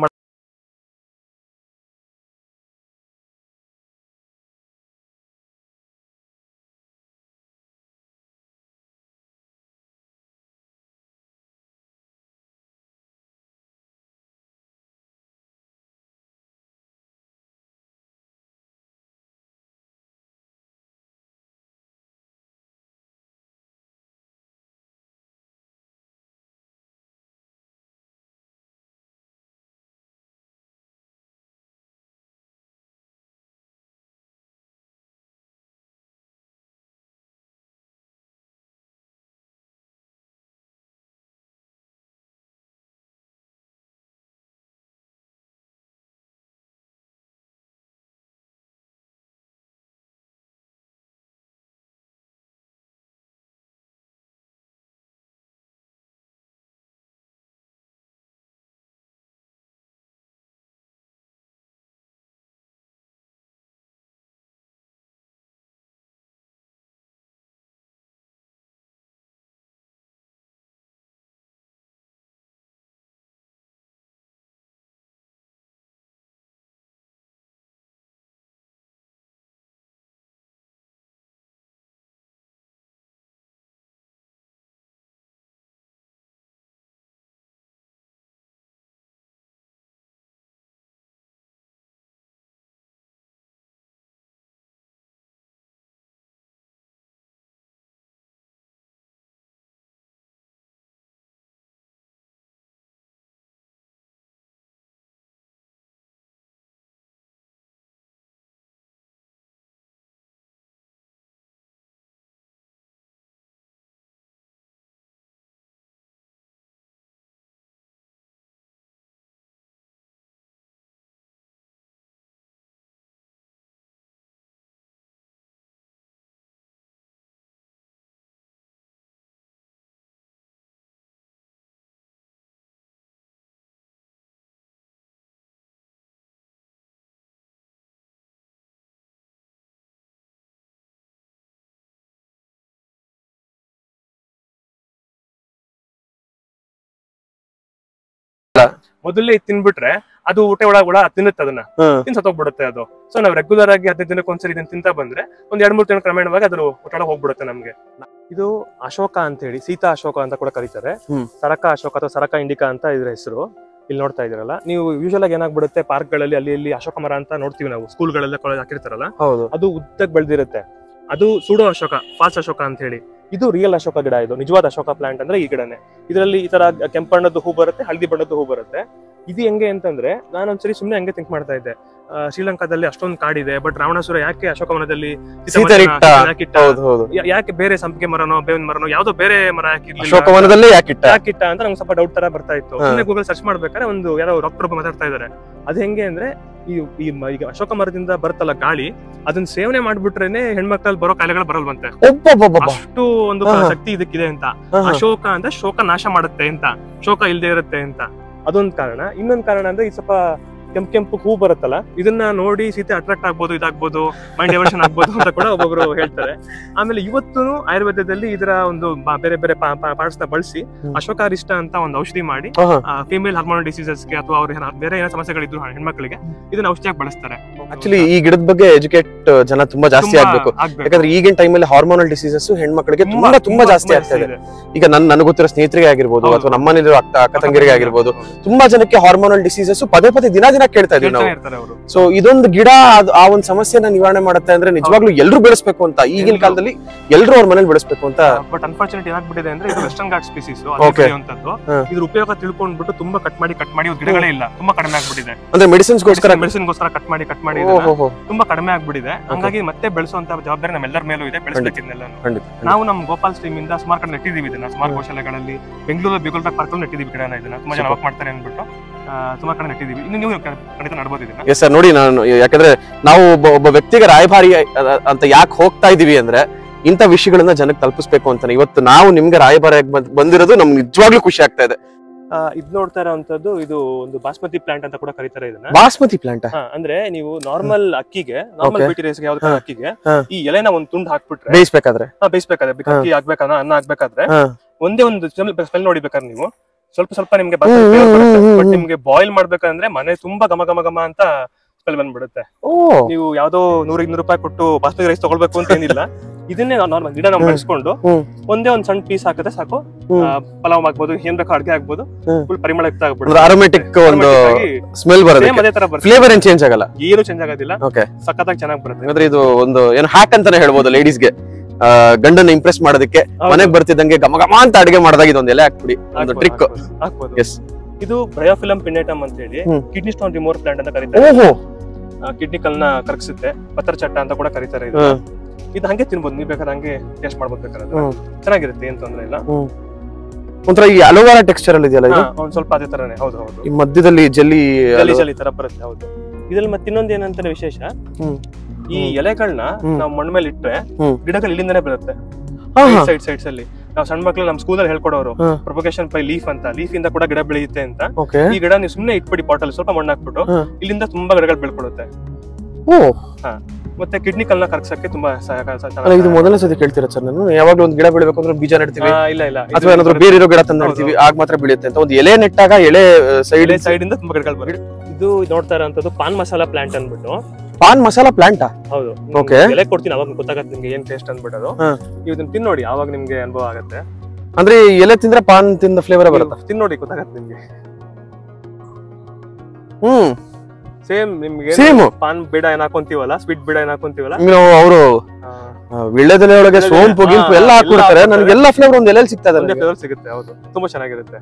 ಮೊದಲೇ ತಿನ್ಬಿಟ್ರೆ ಅದು ಊಟ ಒಳಗ ತಿನ್ನುತ್ತೆ ಅದನ್ನ ತಿನ್ ಸತ್ತೋಗ್ಬಿಡುತ್ತೆ ಅದು. ಸೊ ನಾವು ರೆಗ್ಯುಲರ್ ಆಗಿ 15 ದಿನಕ್ಕೆ ಒಂದ್ಸರಿ ಇದನ್ನ ತಿಂತಾ ಬಂದ್ರೆ ಒಂದ್ 2-3 ತಿಂಗಳು ಕ್ರಮೇಣವಾಗಿ ಅದು ಊಟ ಹೋಗ್ಬಿಡುತ್ತೆ ನಮ್ಗೆ. ಇದು ಅಶೋಕ ಅಂತ ಹೇಳಿ, ಸೀತಾ ಅಶೋಕ ಅಂತ ಕೂಡ ಕರೀತಾರೆ. ಸರಕ ಅಶೋಕ ಅಥವಾ ಸರಕ ಇಂಡಿಕಾ ಅಂತ ಇದ್ರ ಹೆಸರು. ಇಲ್ಲಿ ನೋಡ್ತಾ ಇದೀರಲ್ಲ ನೀವು, ಯೂಶಲ್ ಆಗಿ ಏನಾಗ್ಬಿಡುತ್ತೆ ಪಾರ್ಕ್ ಗಳಲ್ಲಿ ಅಲ್ಲಿ ಇಲ್ಲಿ ಅಶೋಕ ಮರ ಅಂತ ನೋಡ್ತೀವಿ ನಾವು, ಸ್ಕೂಲ್ಗಳೆಲ್ಲ ಹಾಕಿರ್ತಾರಲ್ಲ, ಅದು ಉದ್ದಕ್ಕೆ ಬೆಳೆದಿರುತ್ತೆ. ಅದು ಸೂಡೋ ಅಶೋಕ, ಫಾಲ್ಸ್ ಅಶೋಕ ಅಂತ ಹೇಳಿ. ಇದು ರಿಯಲ್ ಅಶೋಕ ಗಿಡ, ಇದು ನಿಜವಾದ ಅಶೋಕ ಪ್ಲಾಂಟ್ ಅಂದ್ರೆ ಈ ಗಿಡನೇ. ಇದರಲ್ಲಿ ಈ ತರ ಕೆಂಪು ಬಣ್ಣದ ಹೂ ಬರುತ್ತೆ, ಹಳದಿ ಬಣ್ಣದ ಹೂ ಬರುತ್ತೆ. ಇದು ಹೆಂಗೆ ಅಂತಂದ್ರೆ ನಾನೊಂದ್ಸರಿ ಸುಮ್ನೆ ಹಂಗೆ ಥಿಂಕ್ ಮಾಡ್ತಾ ಇದ್ದೆ, ಶ್ರೀಲಂಕಾದಲ್ಲಿ ಅಷ್ಟೊಂದು ಕಾಡಿದೆ, ಬಟ್ ರಾವಣಾಸುರ ಯಾಕೆ ಅಶೋಕವನದಲ್ಲಿ ಯಾಕೆ ಬೇರೆ ಸಂಪಿಗೆ ಮರನೋ ಬೇವಿನ ಮರನೋ ಯಾವ್ದೋ ಬೇರೆ ಮರ ಅಶೋಕವನದಲ್ಲೇ ಯಾಕಿಟ್ಟ ಅಂತ ನಂಗೆ ಸ್ವಲ್ಪ ಡೌಟ್ ತರ ಬರ್ತಾ ಇತ್ತು. ಸುಮ್ಮನೆ ಗೂಗಲ್ ಸರ್ಚ್ ಮಾಡ್ಬೇಕಾದ್ರೆ ಒಂದು ಯಾರೋ ಡಾಕ್ಟರ್ ಒಬ್ಬ ಮಾತಾಡ್ತಾ ಇದಾರೆ. ಅದು ಹೆಂಗೆ ಅಂದ್ರೆ ಈಗ ಅಶೋಕ ಮರದಿಂದ ಬರುತ್ತಲ್ಲ ಗಾಳಿ, ಅದನ್ನ ಸೇವನೆ ಮಾಡ್ಬಿಟ್ರೇನೆ ಹೆಣ್ಮಕ್ಳಲ್ಲಿ ಬರೋ ಕಾಯಿಲೆಗಳು ಬರಲ್ವಂತೆ. ಅಷ್ಟು ಒಂದು ಶಕ್ತಿ ಇದಕ್ಕಿದೆ ಅಂತ. ಅಶೋಕ ಅಂದ್ರೆ ಶೋಕ ನಾಶ ಮಾಡುತ್ತೆ ಅಂತ, ಶೋಕ ಇಲ್ದೇ ಇರುತ್ತೆ ಅಂತ, ಅದೊಂದು ಕಾರಣ. ಇನ್ನೊಂದು ಕಾರಣ ಅಂದ್ರೆ ಈ ಸ್ವಲ್ಪ ಕೆಂಪು ಹೂ ಬರುತ್ತಲ್ಲ, ಇದನ್ನ ನೋಡಿ ಸೀತೆ ಅಟ್ರಾಕ್ಟ್ ಆಗ್ಬೋದು, ಇದಾಗ್ಬೋದು, ಮೈಂಡ್ ಡೈವರ್ಷನ್ ಆಗ್ಬೋದು ಅಂತ ಕೂಡ ಒಬ್ಬೊಬ್ರು ಹೇಳ್ತಾರೆ. ಆಮೇಲೆ ಇವತ್ತು ಆಯುರ್ವೇದದಲ್ಲಿ ಇದರ ಒಂದು ಬೇರೆ ಬೇರೆ ಪಾರ್ಟ್ಸ್ ನ ಬಳಸಿ ಅಶೋಕಾರಿಷ್ಟ ಅಂತ ಒಂದು ಔಷಧಿ ಮಾಡಿ ಫಿಮೇಲ್ ಹಾರ್ಮೋನಲ್ ಡಿಸೀಸಸ್ಗೆ ಅಥವಾ ಅವ್ರ ಬೇರೆ ಏನೋ ಸಮಸ್ಯೆಗಳಿದ್ರು ಹೆಣ್ಮಕ್ಳಿಗೆ ಇದನ್ನ ಔಷಧಿಯಾಗಿ ಬಳಸ್ತಾರೆ. ಆಕ್ಚುಲಿ ಈ ಗಿಡದ ಬಗ್ಗೆ ಎಜುಕೇಟ್ ಜನ ತುಂಬಾ ಜಾಸ್ತಿ ಆಗ್ಬೇಕು. ಯಾಕಂದ್ರೆ ಈಗಿನ ಟೈಮಲ್ಲಿ ಹಾರ್ಮೋನಲ್ ಡಿಸೀಸಸ್ ಹೆಣ್ಮಕ್ಳಿಗೆ ತುಂಬಾ ಜಾಸ್ತಿ ಆಗ್ತಾ ಇದೆ. ಈಗ ನನಗೆ ಗೊತ್ತಿರೋ ಸ್ನೇಹಿತರಿಗೆ ಆಗಿರ್ಬೋದು ಅಥವಾ ನಮ್ಮನೇಲಿರೋ ಅಕ್ಕ ತಂಗಿರಿಗೆ ಆಗಿರ್ಬೋದು, ತುಂಬಾ ಜನಕ್ಕೆ ಹಾರ್ಮೋನಲ್ ಡಿಸೀಸಸ್ ಪದೇ ದಿನ ಕೇಳ್ತಾ ಇದೀವಿ ನಾವು. ಸೊ ಇದೊಂದು ಗಿಡ ಆ ಒಂದು ಸಮಸ್ಯೆನ ನಿವಾರಣೆ ಮಾಡುತ್ತೆ ಅಂದ್ರೆ ನಿಜವಾಗ್ಲೂ ಎಲ್ರು ಬೆಳೆಸ್ಬೇಕು ಅಂತ, ಈಗಿನ ಕಾಲದಲ್ಲಿ ಎಲ್ರು ಅವ್ರ ಮನೇಲಿ ಬೆಳೆಸ್ಬೇಕು ಅಂತ. ಬಟ್ ಅನ್ಫಾರ್ಚುನೇಟ್ ಏನಾಗ್ಬಿಟ್ಟಿದೆ ಅಂದ್ರೆ ಇದು ವೆಸ್ಟರ್ನ್ ಘಾಟ್ ಸ್ಪೀಸೀಸ್, ಇದ್ರ ಉಪಯೋಗ ತಿಳ್ಕೊಂಡ್ಬಿಟ್ಟು ತುಂಬಾ ಕಟ್ ಮಾಡಿ ಗಿಡಗಳೇ ಇಲ್ಲ, ತುಂಬಾ ಕಡಿಮೆ ಆಗ್ಬಿಟ್ಟಿದೆ. ಅಂದ್ರೆ ಮೆಡಿಸಿನ್ಸ್ಗೋಸ್ಕರ ಕಟ್ ಮಾಡಿ ತುಂಬಾ ಕಡಿಮೆ ಆಗ್ಬಿಟ್ಟಿದೆ. ಹಂಗಾಗಿ ಮತ್ತೆ ಬೆಳೆಸುವಂತ ಜವಾಬ್ದಾರಿ ನಮ್ಮೆಲ್ಲರ ಮೇಲೂ ಇದೆ, ಬೆಳೆಸಬೇಕಿದ್ನೆಲ್ಲ. ನಾವು ನಮ್ಮ ಗೋಪಾಲ್ ಸ್ಟ್ರೀಮ್ ಇಂದ ಸುಮಾರು ಕಡೆ ನೆಟ್ಟಿದೀವಿ ಇದನ್ನ, ಸುಮಾರು ಗೋಶಾಲೆಗಳಲ್ಲಿ, ಬೆಂಗಳೂರು ಬಿಗೋಲ್ಬಾಗ್ ಪಾರ್ಕ್ ನೆಟ್ಟಿದೀವಿ ಗಿಡನ. ಇದನ್ನ ತುಂಬಾ ಜನ ವರ್ಕ್ ಮಾಡ್ತಾರೆ ಅನ್ಬಿಟ್ಟು ಸುಮಾರು ಕಡೆ ನೆಟ್ಟಿದೀವಿ. ಇನ್ನು ನೀವು ಖಂಡಿತ ನಡ್ಬೋದು ಇದನ್ನ. ಎಸ್ ಸರ್, ನೋಡಿ ನಾನು ಯಾಕಂದ್ರೆ ನಾವು ಒಬ್ಬ ವ್ಯಕ್ತಿಗೆ ರಾಯಭಾರಿ ಅಂತ ಯಾಕೆ ಹೋಗ್ತಾ ಇದೀವಿ ಅಂದ್ರೆ ಇಂಥ ವಿಷಯಗಳನ್ನ ಜನಕ್ಕೆ ತಲುಪಿಸ್ಬೇಕು ಅಂತಾನೆ. ಇವತ್ತು ನಾವು ನಿಮ್ಗೆ ರಾಯಭಾರಿಯಾಗಿ ಬಂದಿರೋದು ನಮ್ಗೆ ನಿಜವಾಗ್ಲೂ ಖುಷಿ ಆಗ್ತಾ ಇದೆ. ಇದು ನೋಡ್ತಾ ಇರೋಂಥದ್ದು ಇದು ಒಂದು ಬಾಸ್ಮತಿ ಪ್ಲಾಂಟ್ ಅಂತ ಕೂಡ ಕರೀತಾರೆ ಇದನ್ನ. ಬಾಸ್ಮತಿ ಪ್ಲಾಂಟ್ ಅಂದ್ರೆ ನೀವು ನಾರ್ಮಲ್ ಅಕ್ಕಿಗೆ, ನಾರ್ಮಲ್ ಬಿಟಿ ರೈಸ್ಗೆ ಯಾವ್ದು ಅಕ್ಕಿಗೆ ಈ ಎಲೆನ ಒಂದು ತುಂಡು ಹಾಕ್ಬಿಟ್ರೆ ಬೇಯಿಸ್ಬೇಕಾದ್ರೆ ಅಕ್ಕಿ ಆಗ್ಬೇಕಾದ್ರೆ, ಅನ್ನ ಆಗ್ಬೇಕಾದ್ರೆ ಒಂದೇ ಒಂದು ಸ್ಮೆಲ್ ನೋಡಿಬೇಕಾದ್ರೆ ನೀವು ಸ್ವಲ್ಪ ನಿಮ್ಗೆ ಬಟ್ ನಿಮ್ಗೆ ಬಾಯ್ಲ್ ಮಾಡ್ಬೇಕಂದ್ರೆ ಮನೆ ತುಂಬಾ ಘಮ ಅಂತ ಸ್ಮೆಲ್ ಬಂದ್ಬಿಡುತ್ತೆ. ನೀವು ಯಾವ್ದೋ 100-200 ರೂಪಾಯಿ ಕೊಟ್ಟು ಬಾಸ್ಮತಿ ರೈಸ್ ತಗೊಳ್ಬೇಕು ಅಂತ ಏನಿಲ್ಲ. ಇದನ್ನೇ ನಾರ್ಮಲ್ ಗಿಡ ನಾವು ಬೆಳೆಸ್ಕೊಂಡು ಒಂದೇ ಒಂದ್ ಸಣ್ಣ ಪೀಸ್ ಹಾಕಿದ್ರೆ ಸಾಕು, ಪಲಾವ್ ಆಗ್ಬೋದು, ಏನ್ ಬೇಕು ಅಡ್ಗೆ ಆಗ್ಬೋದು, ಫುಲ್ ಪರಿಮಳ ಅರೋಮ್ಯಾಟಿಕ್ ಒಂದು ಸ್ಮೆಲ್ ಬರುತ್ತೆ. ಅದೇ ತರ ಫ್ಲೇವರ್ ಏನ್ ಚೇಂಜ್ ಆಗಲ್ಲ, ಏನು ಚೇಂಜ್ ಆಗೋದಿಲ್ಲ, ಸಖತ್ತಾಗಿ ಚೆನ್ನಾಗಿ ಬರುತ್ತೆ. ಅಂದ್ರೆ ಇದು ಒಂದು ಏನು ಹ್ಯಾಕ್ ಅಂತಾನೆ ಹೇಳ್ಬೋದು ಲೇಡೀಸ್ಗೆ. ಗಂಡನ್ನ ಇಂಪ್ರೆಸ್ ಮಾಡೋದಕ್ಕೆ ಮನೆಗೆ ಬರ್ತಿದ್ದಂಗೆ ಘಮ ಅಂತ ಅಡಿಗೆ ಮಾಡಿದಾಗ ಇದೊಂದು ಎಲೆ ಹಾಕ್ಬಿಡಿ, ಒಂದು ಟ್ರಿಕ್. ಎಸ್, ಇದು ಬ್ರಯೋಫಿಲಮ್ ಪಿನ್ನೇಟಮ್ ಅಂತ ಹೇಳಿ ಕಿಡ್ನಿ ಸ್ಟೋನ್ ರಿಮೂವರ್ ಪ್ಲಾಂಟ್ ಅಂತ ಕರೀತಾರೆ. ಕಿಡ್ನಿ ಕಲ್ನ ಕರಗಿಸುತ್ತೆ, ಪತ್ತರ ಚಟ್ಟ ಅಂತ ಕೂಡ ಕರೀತಾರೆ. ಇದು ಹಂಗೆ ತಿನ್ಬೋದು, ನೀವು ಬೇಕಾದ್ರೆ ಹಂಗೆ ಟೇಸ್ಟ್ ಮಾಡ್ಬೋದು, ಬೇಕಾದ್ರೆ ಚೆನ್ನಾಗಿರುತ್ತೆ, ಏನ್ ತೊಂದ್ರೆ ಇಲ್ಲ. ಒಂಥರ ಈ ಅಲೋವೆರಾ ಟೆಕ್ಸ್ಚರ್ ಅಲ್ಲಿ ಇದೆಯಲ್ಲ, ಒಂದ್ ಸ್ವಲ್ಪ ಅದೇ ತರನೇ. ಹೌದು, ಈ ಮಧ್ಯದಲ್ಲಿ ಜಲ್ಲಿ ತರ ಬರುತ್ತೆ. ಹೌದು. ಇದ್ರಲ್ಲಿ ಮತ್ತೆ ಇನ್ನೊಂದು ಏನಂತಾನೆ ವಿಶೇಷ, ಈ ಎಲೆಗಳನ್ನ ನಾವು ಮಣ್ಣು ಮೇಲೆ ಇಟ್ರೆ ಗಿಡಗಳು ಇಲ್ಲಿಂದಾನೆ ಬರುತ್ತೆ. ಸೈಡ್ಸ್ ಅಲ್ಲಿ ನಾವು ಸಣ್ಣ ಮಕ್ಳು ನಮ್ಮ ಸ್ಕೂಲ್ ಅಲ್ಲಿ ಹೇಳ್ಕೊಡೋರು ಪ್ರೊಪಗೇಷನ್ ಬೈ ಲೀಫ್ ಅಂತ, ಲೀಫ್ ಇಂದ ಕೂಡ ಗಿಡ ಬೆಳೆಯುತ್ತೆ ಅಂತ. ಈ ಗಿಡ ನೀವು ಸುಮ್ನೆ ಇಟ್ಬಿಡಿ ಪಾಟಲ್ಲಿ, ಸ್ವಲ್ಪ ಮಣ್ಣು ಹಾಕ್ಬಿಟ್ಟು ಇಲ್ಲಿಂದ ತುಂಬಾ ಗಿಡಗಳು ಬೆಳ್ಕೊಳುತ್ತೆ. ಮತ್ತೆ ಕಿಡ್ನಿ ಕಲ್ನ ಕರಗಿಸಕ್ಕೆ ತುಂಬಾ ಇದು ಮೊದಲನೇ ಸತಿ ಕೇಳ್ತೀರಾ ಸರ್ ನಾನು? ಯಾವಾಗ್ಲೂ ಒಂದು ಗಿಡ ಬೆಳಿಬೇಕು ಅಂದ್ರೆ ಬೀಜ ನೆಡ್ತೀವಿ, ಇಲ್ಲ ಅಥವಾ ಏನಾದ್ರು ಬೇರೆ ಇರೋ ಗಿಡ ತಂದು ನೆಡ್ತೀವಿ, ಆಗ ಮಾತ್ರ ಬೆಳೆಯುತ್ತೆ ಅಂತ. ಒಂದು ಎಲೆ ನೆಟ್ಟಾಗ ಎಲೆ ಸೈಡ್ ಇಂದ ತುಂಬಾ ಗಿಡಗಳು ಬರುತ್ತೆ. ಇದು ನೋಡ್ತಾ ಇರೋಂಥದ್ದು ಪಾನ್ ಮಸಾಲಾ ಪ್ಲಾಂಟ್ ಅನ್ಬಿಟ್ಟು. PAN masala plant? ಹೌದು. ಎಲೆ ಕೊಡ್ತೀನಿ, ಅವಾಗ ಗೊತ್ತಾಗತ್ತೆ ನಿಮ್ಗೆ ಏನ್ ಟೇಸ್ಟ್ ಅನ್ಬಿಟ್ಟು. ನೀವು ಇದನ್ನ ತಿನ್ನೋಡಿ, ಅವಾಗ ನಿಮ್ಗೆ ಅನುಭವ ಆಗುತ್ತೆ. ಅಂದ್ರೆ ಎಲೆ ತಿಂದ್ರೆ ಪಾನ್ ತಿಂದ ಫ್ಲೇವರ್ ಬರುತ್ತೆ. ತಿನ್ನೋಡಿ, ಗೊತ್ತಾಗತ್ತೆ ನಿಮ್ಗೆ. ಸೇಮ್ ನಿಮ್ಗೆ ಪಾನ್ ಬೀಡ ಏನ್ ಹಾಕೊಂತೀವಲ್ಲ, ಸ್ವೀಟ್ ಬೀಡ ಏನ್ ಹಾಕೊಂತೀವಲ್ಲ, ಅವರು ವಿಳ್ಳೆದೆಲೆ ಒಳಗೆ ಸೋಂಪು ಗಿಂಪು ಎಲ್ಲ ಹಾಕ್ಬಿಡ್ತಾರೆ. ನನಗೆ ಎಲ್ಲ ಫ್ಲೇವರ್ ಒಂದು ಎಲೆಯಲ್ಲಿ ಸಿಗ್ತಾ ಇದೆ. ಫ್ಲೇವರ್ ಸಿಗುತ್ತೆ. ಹೌದು, ತುಂಬಾ ಚೆನ್ನಾಗಿರುತ್ತೆ.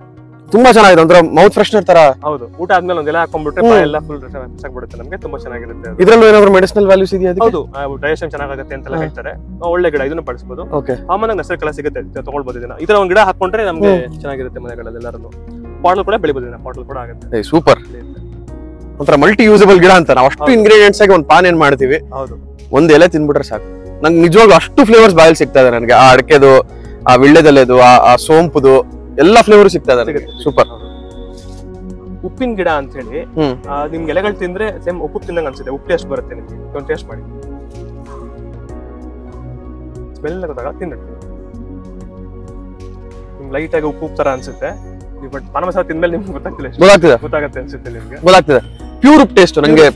ತುಂಬಾ ಚೆನ್ನಾಗಿದೆ, ಒಂಥರ ಮೌತ್ ಫ್ರೆಶ್ನರ್ ತರ. ಹೌದು, ಊಟ ಆದ್ಮೇಲೆ ಒಂದೆಲ್ಲ ಹಾಕೊಂಡ್ಬಿಟ್ರೆ ಎಲ್ಲ ಫುಲ್ ಫ್ರೆಶ್ ಆಗ್ಬಿಡುತ್ತೆ ನಮ್ಗೆ, ತುಂಬಾ ಚೆನ್ನಾಗಿರುತ್ತೆ. ಇದ್ರಲ್ಲೂ ಏನಾದ್ರು ಮೆಡಿಸಿನಲ್ ವ್ಯಾಲ್ಯೂಸ್ ಇದೆಯಾ? ಹೌದು, ಡೈಜೆಷನ್ ಚೆನ್ನಾಗುತ್ತೆ ಅಂತೆಲ್ಲ ಹೇಳ್ತಾರೆ. ಒಳ್ಳೆ ಗಿಡ, ಇದನ್ನು ಬಳಸಬಹುದು. ಕಾಮನ್ ಆಗಿ ನರ್ಸರಿ ಕಲಾ ಸಿಗುತ್ತೆ, ತಗೊಳ್ಬಹುದು ಇದನ್ನ. ಇದರ ಒಂದ್ ಗಿಡ ಹಾಕೊಂಡ್ರೆ ನಮ್ಗೆ ಚೆನ್ನಾಗಿರುತ್ತೆ ಮನೆಗಳಲ್ಲಿ ಎಲ್ಲರೂ. ಪಾಟಲ್ ಕೂಡ ಬೆಳಿಬಹುದು, ಪಾಟಲ್ ಕೂಡ ಆಗುತ್ತೆ. ಸೂಪರ್, ಒಂಥರ ಮಲ್ಟಿ ಯೂಸಬಲ್ ಗಿಡ ಅಂತ. ನಾವು ಅಷ್ಟು ಇಂಗ್ರೀಡಿಯೆಂಟ್ಸ್ ಆಗಿ ಒಂದು ಪಾನ್ ಏನ್ ಮಾಡ್ತೀವಿ, ಒಂದ್ ಎಲೆ ತಿನ್ಬಿಟ್ರೆ ಸಾಕು. ನಂಗೆ ನಿಜವಾಗ್ಲೂ ಅಷ್ಟು ಫ್ಲೇವರ್ಸ್ ಬಾಯಲ್ಲಿ ಸಿಗ್ತಾ ಇದೆ ನನಗೆ. ಆ ಅಡಕೆದು, ಆ ವಿಳ್ಳೆದೆಲೆದು, ಆ ಸೋಂಪುದು ಎಲ್ಲ ಫ್ಲೇವರ್ ಸಿಗ್ತಾ ಇದೆ. ಸೂಪರ್. ಉಪ್ಪಿನ ಗಿಡ ಅಂತ ಹೇಳಿ ನಿಮ್ಗೆ ಎಲೆಗಳು ತಿಂದ್ರೆ ಸೇಮ್ ಉಪ್ಪು ತಿಂದಂಗ ಅನ್ಸುತ್ತೆ. ಉಪ್ಪು ಟೇಸ್ಟ್ ಬರುತ್ತೆ ನಿಮ್ಗೆ, ಒಂದು ಟೇಸ್ಟ್ ಮಾಡಿ. ಸ್ಮೆಲ್ ಗೊತ್ತಾಗ ತಿನ್ನಿರ್ತೀವಿ, ನಿಮ್ಗೆ ಲೈಟ್ ಆಗಿ ಉಪ್ಪು ತರ ಅನ್ಸುತ್ತೆ. ಬಟ್ ಪಾನ ಮಸಾಲ ತಿಂದ್ಮೇಲೆ ನಿಮ್ಗೆ ಗೊತ್ತಾಗುತ್ತೆ ಅನ್ಸುತ್ತೆ ನಿಮ್ಗೆ. ಗೊತ್ತಾಗ್ತದೆ, ಪ್ಯೂರ್ ಉಪ್ಪು ಟೇಸ್ಟ್ ನಂಗೆ.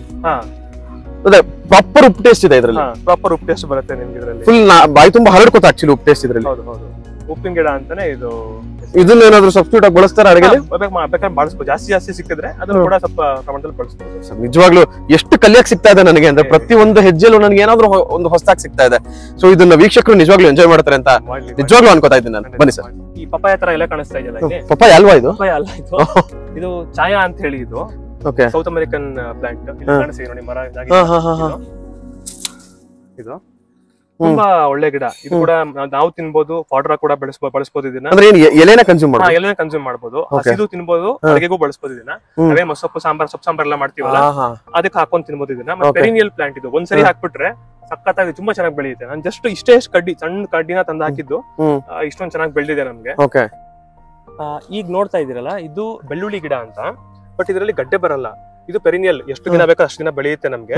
ಅದೇ ಪ್ರಾಪರ್ ಉಪ್ಪು ಟೇಸ್ಟ್ ಇದೆ ಇದ್ರಲ್ಲಿ, ಪ್ರಾಪರ್ ಉಪ್ಪು ಟೇಸ್ಟ್ ಬರುತ್ತೆ ನಿಮ್ಗೆ ಇದ್ರಲ್ಲಿ. ಫುಲ್ ಬಾಯಿ ತುಂಬಾ ಹರಡ್ಕೋತ ಆಕ್ಚುಲಿ ಉಪ್ಪು ಟೇಸ್ಟ್ ಇದ್ರಲ್ಲಿ. ಹೌದು ಹೌದು, ಉಪ್ಪಿನ ಗಿಡ ಅಂತಾನೆ ಇದು. ಇದನ್ನ ಏನಾದ್ರು ಸಬ್ಸ್ಟಿಟ್ಯೂಟ್ ಆಗಿ ಬಳಸ್ತಾರೆ ಅಡುಗೆಲಿ? ಬೇಕಾದ್ರೆ ಬಳಸ್ಬೋದು, ಜಾಸ್ತಿ ಸಿಕ್ಕಿದ್ರೆ ಅದನ್ನು ಕೂಡ ಸ್ವಲ್ಪ ಪ್ರಮಾಣದಲ್ಲಿ ಬಳಸ್ಬೋದು. ನಿಜವಾಗ್ಲೂ ಎಷ್ಟು ಕಲಿಯಕ್ ಸಿಗ್ತಾ ಇದೆ ನನಗೆ ಅಂದ್ರೆ, ಪ್ರತಿ ಒಂದು ಹೆಜ್ಜೆಲ್ಲೂ ನನಗೆ ಏನಾದ್ರು ಒಂದು ಹೊಸದಾಗಿ ಸಿಗ್ತಾ ಇದೆ. ಸೊ ಇದನ್ನ ವೀಕ್ಷಕರು ನಿಜವಾಗ್ಲೂ ಎಂಜಾಯ್ ಮಾಡ್ತಾರೆ ಅಂತ ನಿಜವಾಗ್ಲೂ ಅನ್ಕೋತಾ ಇದ್ದೀನಿ ನಾನು. ಬನ್ನಿ ಸರ್. ಈ ಪಪ್ಪಾಯ ತರ ಎಲ್ಲ ಕಾಣಿಸ್ತಾ ಇದೆಯಲ್ಲ ಇಲ್ಲಿ, ಪಪ್ಪಾಯ ಅಲ್ವಾ ಇದು? ಪಪ್ಪಾಯ ಅಲ್ಲ ಇದು, ಇದು ಚಾಯಾ ಅಂತ ಹೇಳಿ. ಇದು ಸೌತ್ ಅಮೆರಿಕನ್ ಪ್ಲಾಂಟ್. ಕಾಣಿಸ್ತಿದೆ ನೋಡಿ ಮರ. ಇದು ತುಂಬಾ ಒಳ್ಳೆ ಗಿಡ. ಇದು ಕೂಡ ನಾವು ತಿನ್ಬೋದು, ಫಾಡರ್ ಕೂಡ ಬಳಸಬಹುದು ಇದನ್ನ. ಅಂದ್ರೆ ಎಲೆನ ಕನ್ಸ್ಯೂಮ್ ಮಾಡಬಹುದು? ಎಲೆನ ಕನ್ಸ್ಯೂಮ್ ಮಾಡಬಹುದು, ಹಸಿದು ತಿನ್ಬೋದು, ಅಡಿಗೆಗೂ ಬಳಸಬಹುದು ಇದನ್ನ. ಅವೇ ಸೊಪ್ಪು ಸಾಂಬಾರ್ ಎಲ್ಲ ಮಾಡ್ತೀವಲ್ಲ ಅದಕ್ಕೆ ಹಾಕೊಂಡ್ ತಿನ್ಬೋದು ಇದನ್ನ. ಪೆರಿನಿಯಲ್ ಪ್ಲಾಂಟ್ ಇದು. ಒಂದ್ಸರಿ ಹಾಕ್ಬಿಟ್ರೆ ಸಖತ್ತಾಗಿ ತುಂಬಾ ಚೆನ್ನಾಗಿ ಬೆಳೆಯುತ್ತೆ. ನಾನು ಜಸ್ಟ್ ಇಷ್ಟೇ ಕಡ್ಡಿ, ಸಣ್ಣ ಕಡ್ಡಿನ ತಂದು ಹಾಕಿದ್ದು ಇಷ್ಟೊಂದ್ ಚೆನ್ನಾಗಿ ಬೆಳೆದಿದೆ ನಮ್ಗೆ. ಈಗ ನೋಡ್ತಾ ಇದೀರಲ್ಲ, ಇದು ಬೆಳ್ಳುಳ್ಳಿ ಗಿಡ ಅಂತ. ಬಟ್ ಇದರಲ್ಲಿ ಗಡ್ಡೆ ಬರಲ್ಲ. ಇದು ಪೆರಿನಿಯಲ್, ಎಷ್ಟು ದಿನ ಬೇಕೋ ಅಷ್ಟು ದಿನ ಬೆಳೆಯುತ್ತೆ ನಮ್ಗೆ.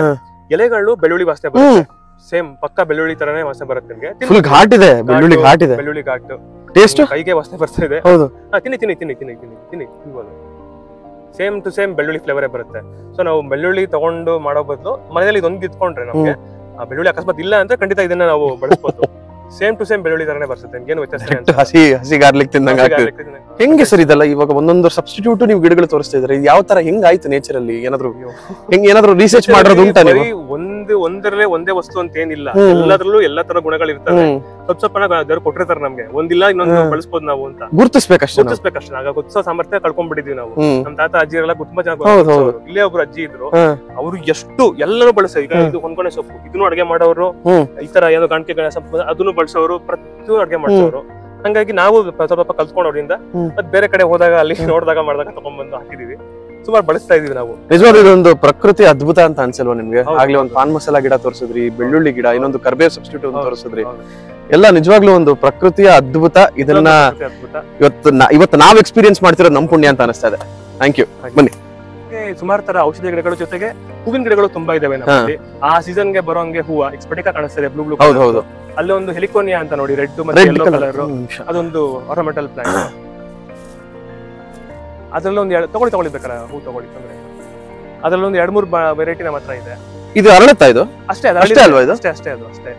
ಎಲೆಗಳು ಬೆಳ್ಳುಳ್ಳಿ ವಾಸನೆ ಬರುತ್ತೆ, ಸೇಮ್ ಪಕ್ಕ ಬೆಳ್ಳುಳ್ಳಿ ತರನೇ ವಾಸನೆ ಬರುತ್ತೆ ನಿಮ್ಗೆ. ಫುಲ್ ಘಾಟ್ ಇದೆ, ಬೆಳ್ಳುಳ್ಳಿ ಘಾಟ್ ಇದೆ. ಬೆಳ್ಳುಳ್ಳಿ ಘಾಟ್ ಟೇಸ್ಟ್ ಕೈಗೆ ವಾಸನೆ ಬರ್ತಾ ಇದೆ. ಹೌದು, ತಿನ್ಬೋದು. ಸೇಮ್ ಟು ಸೇಮ್ ಬೆಳ್ಳುಳ್ಳಿ ಫ್ಲೇವರೇ ಬರುತ್ತೆ. ಸೊ ನಾವು ಬೆಳ್ಳುಳ್ಳಿ ತಗೊಂಡು ಮಾಡೋ ಬದಲು ಮನೆಯಲ್ಲಿ ಇದೊಂದು ಇಟ್ಕೊಂಡ್ರೆ ನಮ್ಗೆ ಆ ಬೆಳ್ಳುಳ್ಳಿ ಅಕಸ್ಮಾತ್ ಇಲ್ಲ ಅಂದ್ರೆ ಖಂಡಿತ ಇದನ್ನ ನಾವು ಬಳಸಬಹುದು. ಸೇಮ್ ಟು ಸೇಮ್ ಬೆಳ್ಳುಳ್ಳಿ ತರನೇ ಬರ್ತದೆ, ಏನು ವ್ಯತ್ಯಾಸ. ಹಸಿ ಗಾರ್ಲಿಕ್ ತಿಂದಂಗ ಹೆಂಗೆ ಸರ್ ಇದೆಲ್ಲ? ಇವಾಗ ಒಂದೊಂದು ಸಬ್ಸ್ಟಿಟ್ಯೂಟ್ ನೀವು ಗಿಡಗಳು ತೋರಿಸ್ತಾ ಇದ್ರೆ, ಯಾವ ತರ ಹೆಂಗಾಯ್ತು ನೇಚರ್ ಅಲ್ಲಿ? ಏನಾದ್ರು ರಿಸರ್ಚ್ ಮಾಡೋದು ಉಂಟಾ ನೀವು? ಒಂದರಲ್ಲೇ ಒಂದೇ ವಸ್ತು ಅಂತ ಏನಿಲ್ಲ, ಎಲ್ಲದ್ರಲ್ಲೂ ಎಲ್ಲಾ ತರ ಗುಣಗಳು ಇರ್ತವೆ. ಸ್ವಲ್ಪ ದೇವ್ರು ಕೊಟ್ಟಿರ್ತಾರೆ ನಮ್ಗೆ, ಒಂದಿಲ್ಲ ಇನ್ನೊಂದು ಬಳಸಬಹುದು ನಾವು ಅಂತ ಗುರುತಿಸ್ಬೇಕಷ್ಟೇ. ಆಗ ಗುರುತಿಸೋ ಸಾಮರ್ಥ್ಯ ಕಳ್ಕೊಂಡ್ಬಿಟ್ಟಿದೀವಿ ನಾವು. ನಮ್ ತಾತ ಅಜ್ಜಿ ಎಲ್ಲ ತುಂಬಾ ಚೆನ್ನಾಗಿ. ಇಲ್ಲೇ ಒಬ್ರು ಅಜ್ಜಿ ಇದ್ರು, ಅವ್ರು ಎಷ್ಟು ಎಲ್ಲರೂ ಬಳಸ. ಈಗ ಇದು ಹೊಂದ್ಕೊಣೆ ಸೊಪ್ಪು, ಇದನ್ನು ಅಡ್ಗೆ ಮಾಡೋರು, ಈ ತರ ಏನೋ ಗಾಣಿಕೆ ಸೊಪ್ಪು ಅದನ್ನು ಬಳಸೋರು, ಪ್ರತಿಯೊಂದು ಅಡ್ಗೆ ಮಾಡ್ಸೋರು. ಹಂಗಾಗಿ ನಾವು ಸ್ವಲ್ಪ ಕಲ್ತ್ಕೊಂಡವ್ರಿಂದ ಮತ್ ಬೇರೆ ಕಡೆ ಹೋದಾಗ ಅಲ್ಲಿ ನೋಡಿದಾಗ ಮಾಡಿದಾಗ ತಗೊಂಡ್ಬಂದು ಹಾಕಿದೀವಿ. ಸುಮಾರು ಬಳಸ್ತಾ ಇದೀವಿ ನಾವು. ನಿಜವಾಗ್ಲೂ ಇದೊಂದು ಪ್ರಕೃತಿ ಅದ್ಭುತ ಅಂತ ಅನ್ಸಲ್ವಾ ನಿಮ್ಗೆ? ಆಗ್ಲೇ ಒಂದು ಪಾನ್ ಮಸಾಲಾ ಗಿಡ ತೋರಿಸಿದ್ರಿ, ಬೆಳ್ಳುಳ್ಳಿ ಗಿಡ, ಇನ್ನೊಂದು ಕರ್ಬೇವ್ ಸಬ್ಸ್ಟಿಟ್ಯೂಟ್ ತೋರಿಸಿದ್ರಿ. ಎಲ್ಲ ನಿಜವಾಗ್ಲೂ ಒಂದು ಪ್ರಕೃತಿಯ ಅದ್ಭುತ. ಇದನ್ನ ಇವತ್ತು ನಾವ್ ಎಕ್ಸ್ಪೀರಿಯನ್ಸ್ ಮಾಡ್ತಿರೋದು ನಮ್ ಪುಣ್ಯ ಅಂತ ಅನಿಸ್ತಾ ಇದೆ. Thank you. ಬನ್ನಿ. ಸುಮಾರು ತರ ಔಷಧಿ ಗಿಡಗಳ ಜೊತೆಗೆ ಹೂವಿನ ಗಿಡಗಳು ತುಂಬಾ ಇದಾವೆ ನಮ್ಮಲ್ಲಿ. ಆ ಸೀಸನ್ ಗೆ ಬರೋಂಗೆ ಹೂವ ಸ್ಫಟಿಕ ಕಾಣಿಸ್ತದೆ, ಬ್ಲೂ ಬ್ಲೂ. ಹೌದು. ಅಲ್ಲಿ ಒಂದು ಹೆಲಿಕೋನಿಯಾ ಅಂತ ನೋಡಿ, ರೆಡ್ ಮತ್ತೆ ಯೆಲ್ಲೋ ಕಲರ್, ಅದೊಂದು ಆರ್ನಮೆಂಟಲ್ ಪ್ಲಾಂಟ್. ಅದ್ರಲ್ಲಿ ಒಂದು ತಗೊಳ್ಳಿ ಬೇಕಾರೆ ಹೂ ತಗೊಳ್ಳಿ. ಅದ್ರಲ್ಲಿ ಒಂದು 2-3 ವೆರೈಟಿ ನಮ್ಮ ಹತ್ರ ಇದೆ. ಇದು ಅರಳುತ್ತಾ? ಇದು ಅಷ್ಟೇ ಅಲ್ವಾ? ಇದು ಅಷ್ಟೇ ಅದು ಅಷ್ಟೇ.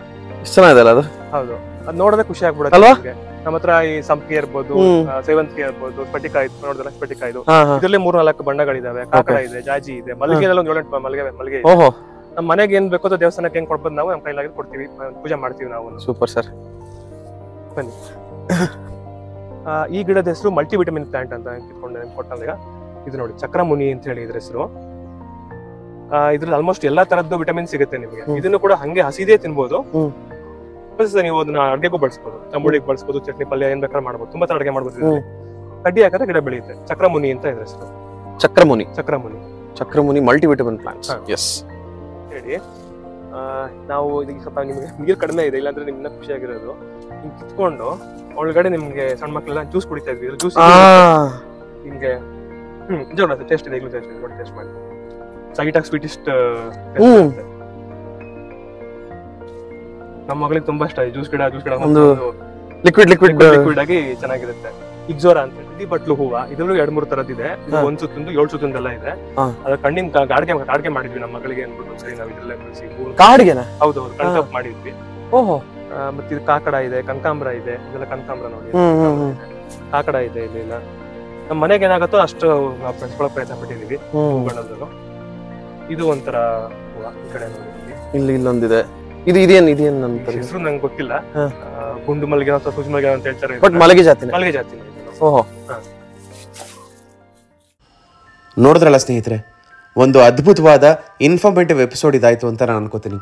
ಚೆನ್ನಾಗಿದೆ ಅದು. ಹೌದು, ಅದ್ ನೋಡೋದೇ ಖುಷಿ ಆಗ್ಬಿಡುತ್ತೆ. ನಮ್ಮ ಹತ್ರ ಈ ಸಂಪಿಗೆ ಇರ್ಬೋದು, ಸೇವಂತಿಗೆ ಇರ್ಬೋದು, ಸ್ಫಟಿಕ ಇತ್ತು ನೋಡಿದ್ರೆ ಸ್ಫಟಿಕ. ಇದು ಇದರಲ್ಲಿ 3-4 ಬಣ್ಣಗಳಿದಾವೆ. ಕಾಕಡ ಇದೆ, ಜಾಜಿ ಇದೆ, ಮಲ್ಲಿಗೆದಲ್ಲಿ ಒಂದು 7-8 ಮಲ್ಲಿಗೆ ಇದೆ. ನಮ್ಮ ಮನೆಗೆ ಏನ್ ಬೇಕೋ ದೇವಸ್ಥಾನಕ್ಕೆ ಹೆಂಗ್ ಕೊಡ್ಬೋದು ನಾವು, ನಮ್ಮ ಕೈಲಾಗಿ ಕೊಡ್ತೀವಿ, ಪೂಜೆ ಮಾಡ್ತೀವಿ ನಾವು. Super sir. ಬನ್ನಿ. ಈ ಗಿಡದ ಹೆಸರು ಮಲ್ಟಿ ವಿಟಮಿನ್ ಪ್ಲಾಂಟ್ ಅಂತ ಕೊಟ್ಟಂಗ. ಇದು ನೋಡಿ ಚಕ್ರಮುನಿ ಅಂತ ಹೇಳಿ ಇದ್ರ ಹೆಸರು. ಇದ್ರಲ್ಲಿ ಆಲ್ಮೋಸ್ಟ್ ಎಲ್ಲಾ ತರದ್ದು ವಿಟಮಿನ್ ಸಿಗುತ್ತೆ ನಿಮಗೆ. ಇದನ್ನು ಕೂಡ ಹಂಗೆ ಹಸಿದೇ ತಿನ್ಬೋದು. ನೀವು ಅದನ್ನ ಅಡ್ಗೆಗೂ ಬಳಸಬಹುದು, ತಂಬುಳಿಗೆ ಬಳಸಬಹುದು, ಚಟ್ನಿ ಪಲ್ಯ ಏನ್ ಬೇಕಾದ್ರೆ ಮಾಡ್ಬೋದು. ತುಂಬಾ ತರ ಅಡ್ಗೆ ಮಾಡ್ಬೋದು. ಕಡ್ಡಿ ಹಾಕಿದ್ರೆ ಗಿಡ ಬೆಳೆಯುತ್ತೆ. ಚಕ್ರಮುನಿ ಅಂತ ಇದ್ರ ಹೆಸರು. ಚಕ್ರಮುನಿ ಮಲ್ಟಿ ವಿಟಮಿನ್ ಪ್ಲಾಂಟ್ಸ್. ಎಸ್ ಹೇಳಿ. ನಾವು ಇದಕ್ಕೆ ಸ್ವಲ್ಪ ನಿಮ್ಗೆ ನೀರು ಕಡಿಮೆ ಇದೆ, ಇಲ್ಲಾಂದ್ರೆ ನಿಮ್ನ ಖುಷಿಯಾಗಿರೋದು ಹಿಂಗ್ ಕಿತ್ಕೊಂಡು ಒಳಗಡೆ ನಿಮ್ಗೆ ಸಣ್ಣ ಮಕ್ಳೆಲ್ಲ ಜ್ಯೂಸ್ ಕುಡಿತಾ ಇದ್ವಿ. ಜ್ಯೂಸ್ ನಿಮ್ಗೆ ಟೇಸ್ಟ್ ಇದೆ, ನೋಡಿ ಟೇಸ್ಟ್ ಮಾಡಿ. ಸೈಟಾಗಿ ಸ್ವೀಟಿಸ್ಟ್. ನಮ್ಮ ಮಗಳಿಗೆ ತುಂಬಾ ಇಷ್ಟ ಜ್ಯೂಸ್ ಗಿಡ. ಒಂದು ಲಿಕ್ವಿಡ್ ಆಗಿ ಚೆನ್ನಾಗಿರುತ್ತೆ. ಇಗ್ಜೋರಾ ಅಂತ ಹೇಳಿ ಬಟ್ಲು ಹೂವ. ಇದ್ರಲ್ಲೂ 2-3 ತರದಿದೆ. 1 ಸುತ್ತೊಂದು 7 ಸುತ್ತೊಂದೆಲ್ಲ ಇದೆ. ಅದ್ರ ಕಣ್ಣಿನ ಗಾಡಿಗೆ ಮಾಡಿದ್ವಿ ನಮ್ಮ ಮಗಳಿಗೆ ಅನ್ಬಿಟ್ಟು ಒಂದ್ಸರಿ ನಾವು ಇದ್ರಲ್ಲೇ ಕಾಡಿಗೆನ. ಹೌದು, ಕಣ್ಕಪ್ ಮಾಡಿದ್ವಿ. ಮತ್ತೆ ಇದು ಕಾಕಡ ಇದೆ, ಕನಕಾಂಬ್ರ ಇದೆ. ಇದೆಲ್ಲ ಕನಕಾಂಬ್ರ ನೋಡಿ, ಕಾಕಡ ಇದೆ. ಇಲ್ಲಿಲ್ಲ ನಮ್ಮ ಮನೆಗೆ ಏನಾಗತ್ತೋ ಅಷ್ಟು ನಾವು ಬೆಳೆಸ್ಕೊಳ್ಳೋ ಪ್ರಯತ್ನ ಪಟ್ಟಿದೀವಿ ಹೂಗಳಲ್ಲೂ. ಇದು ಒಂಥರ ಹೂವ. ಈ ಕಡೆ ನೋಡಿ ಇಲ್ಲೊಂದಿದೆ. ಇದೇನ್ ಹೆಸರು ನಂಗೆ ಗೊತ್ತಿಲ್ಲ. ಗುಂಡು ಮಲ್ಲಿಗೆ ಅಥವಾ ಸೂಜಿ ಮಲ್ಲಿಗೆ ಅಂತ ಹೇಳ್ತಾರೆ. ಮಲ್ಲಿಗೆ ಜಾತಿ. ಓಹೋ, ನೋಡಿದ್ರಲ್ಲ ಸ್ನೇಹಿತರೆ, ಒಂದು ಅದ್ಭುತವಾದ ಇನ್ಫಾರ್ಮೇಟಿವ್ ಎಪಿಸೋಡ್ ಇದಾಯ್ತು ಅಂತ ನಾನು ಅನ್ಕೋತೀನಿ.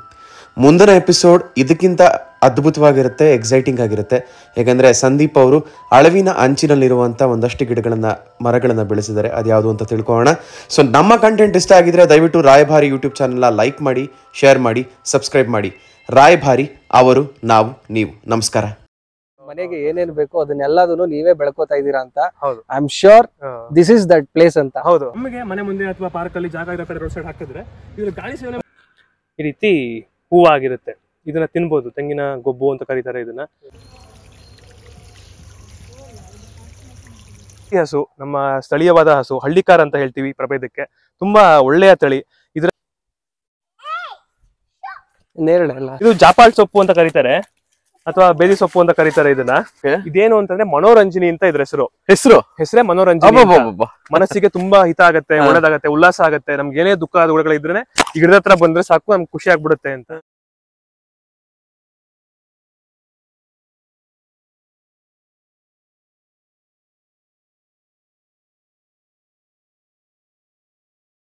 ಮುಂದಿನ ಎಪಿಸೋಡ್ ಇದಕ್ಕಿಂತ ಅದ್ಭುತವಾಗಿರುತ್ತೆ, ಎಕ್ಸೈಟಿಂಗ್ ಆಗಿರುತ್ತೆ. ಯಾಕಂದರೆ ಸಂದೀಪ್ ಅವರು ಅಳವಿನ ಅಂಚಿನಲ್ಲಿರುವಂಥ ಒಂದಷ್ಟು ಮರಗಳನ್ನು ಬೆಳೆಸಿದ್ದಾರೆ. ಅದು ಯಾವುದು ಅಂತ ತಿಳ್ಕೊಳ್ಳೋಣ. ಸೊ ನಮ್ಮ ಕಂಟೆಂಟ್ ಇಷ್ಟ ಆಗಿದ್ರೆ ದಯವಿಟ್ಟು ರಾಯಭಾರಿ ಯೂಟ್ಯೂಬ್ ಚಾನಲ್ನ ಲೈಕ್ ಮಾಡಿ, ಶೇರ್ ಮಾಡಿ, ಸಬ್ಸ್ಕ್ರೈಬ್ ಮಾಡಿ. ರಾಯಭಾರಿ ಅವರು, ನಾವು, ನೀವು. ನಮಸ್ಕಾರ. ಮನೆಗೆ ಏನೇನು ಬೇಕೋ ಅದನ್ನೆಲ್ಲದನ್ನು ನೀವೇ ಬೆಳ್ಕೋತಾ ಇದೀರಾ ಅಂತ I am sure this is that place ಅಂತ. ಹೌದು, ನಮಗೆ ಮನೆ ಮುಂದೆ ಅಥವಾ ಪಾರ್ಕ್ ಅಲ್ಲಿ ಜಾಗ ಇರೋ ಕಡೆ ರೋಡ್ ಸೈಡ್ ಹಾಕಿದ್ರೆ ಇದ್ರ ಗಾಳಿ ಸೇವನೆ ಈ ರೀತಿ ಹೂವಾಗಿರುತ್ತೆ. ಇದನ್ನ ತಿನ್ಬೋದು. ತೆಂಗಿನ ಗೊಬ್ಬು ಅಂತ ಕರೀತಾರೆ ಇದನ್ನ. ಈ ಹಸು ನಮ್ಮ ಸ್ಥಳೀಯವಾದ ಹಸು, ಹಳ್ಳಿಕಾರ ಅಂತ ಹೇಳ್ತೀವಿ ಈ ಪ್ರಭೇದಕ್ಕೆ. ತುಂಬಾ ಒಳ್ಳೆಯ ತಳಿ. ಇದ್ರ ಇದು ಜಾಪಾಳ್ ಸೊಪ್ಪು ಅಂತ ಕರೀತಾರೆ ಅಥವಾ ಬೇದಿ ಸೊಪ್ಪು ಅಂತ ಕರೀತಾರೆ ಇದನ್ನ. ಇದೇನು ಅಂತಂದ್ರೆ ಮನೋರಂಜನಿ ಅಂತ ಇದ್ರ ಹೆಸರೇ ಮನೋರಂಜನಿ. ಮನಸ್ಸಿಗೆ ತುಂಬಾ ಹಿತ ಆಗತ್ತೆ, ಒಳ್ಳೇದಾಗತ್ತೆ, ಉಲ್ಲಾಸ ಆಗತ್ತೆ. ನಮ್ಗೆ ಏನೇ ದುಃಖ ದುಃಖಗಳಿದ್ರೆ ಈ ಗಿಡದ ಹತ್ರ ಬಂದ್ರೆ ಸಾಕು, ನಮ್ಗೆ ಖುಷಿ ಆಗ್ಬಿಡುತ್ತೆ ಅಂತ.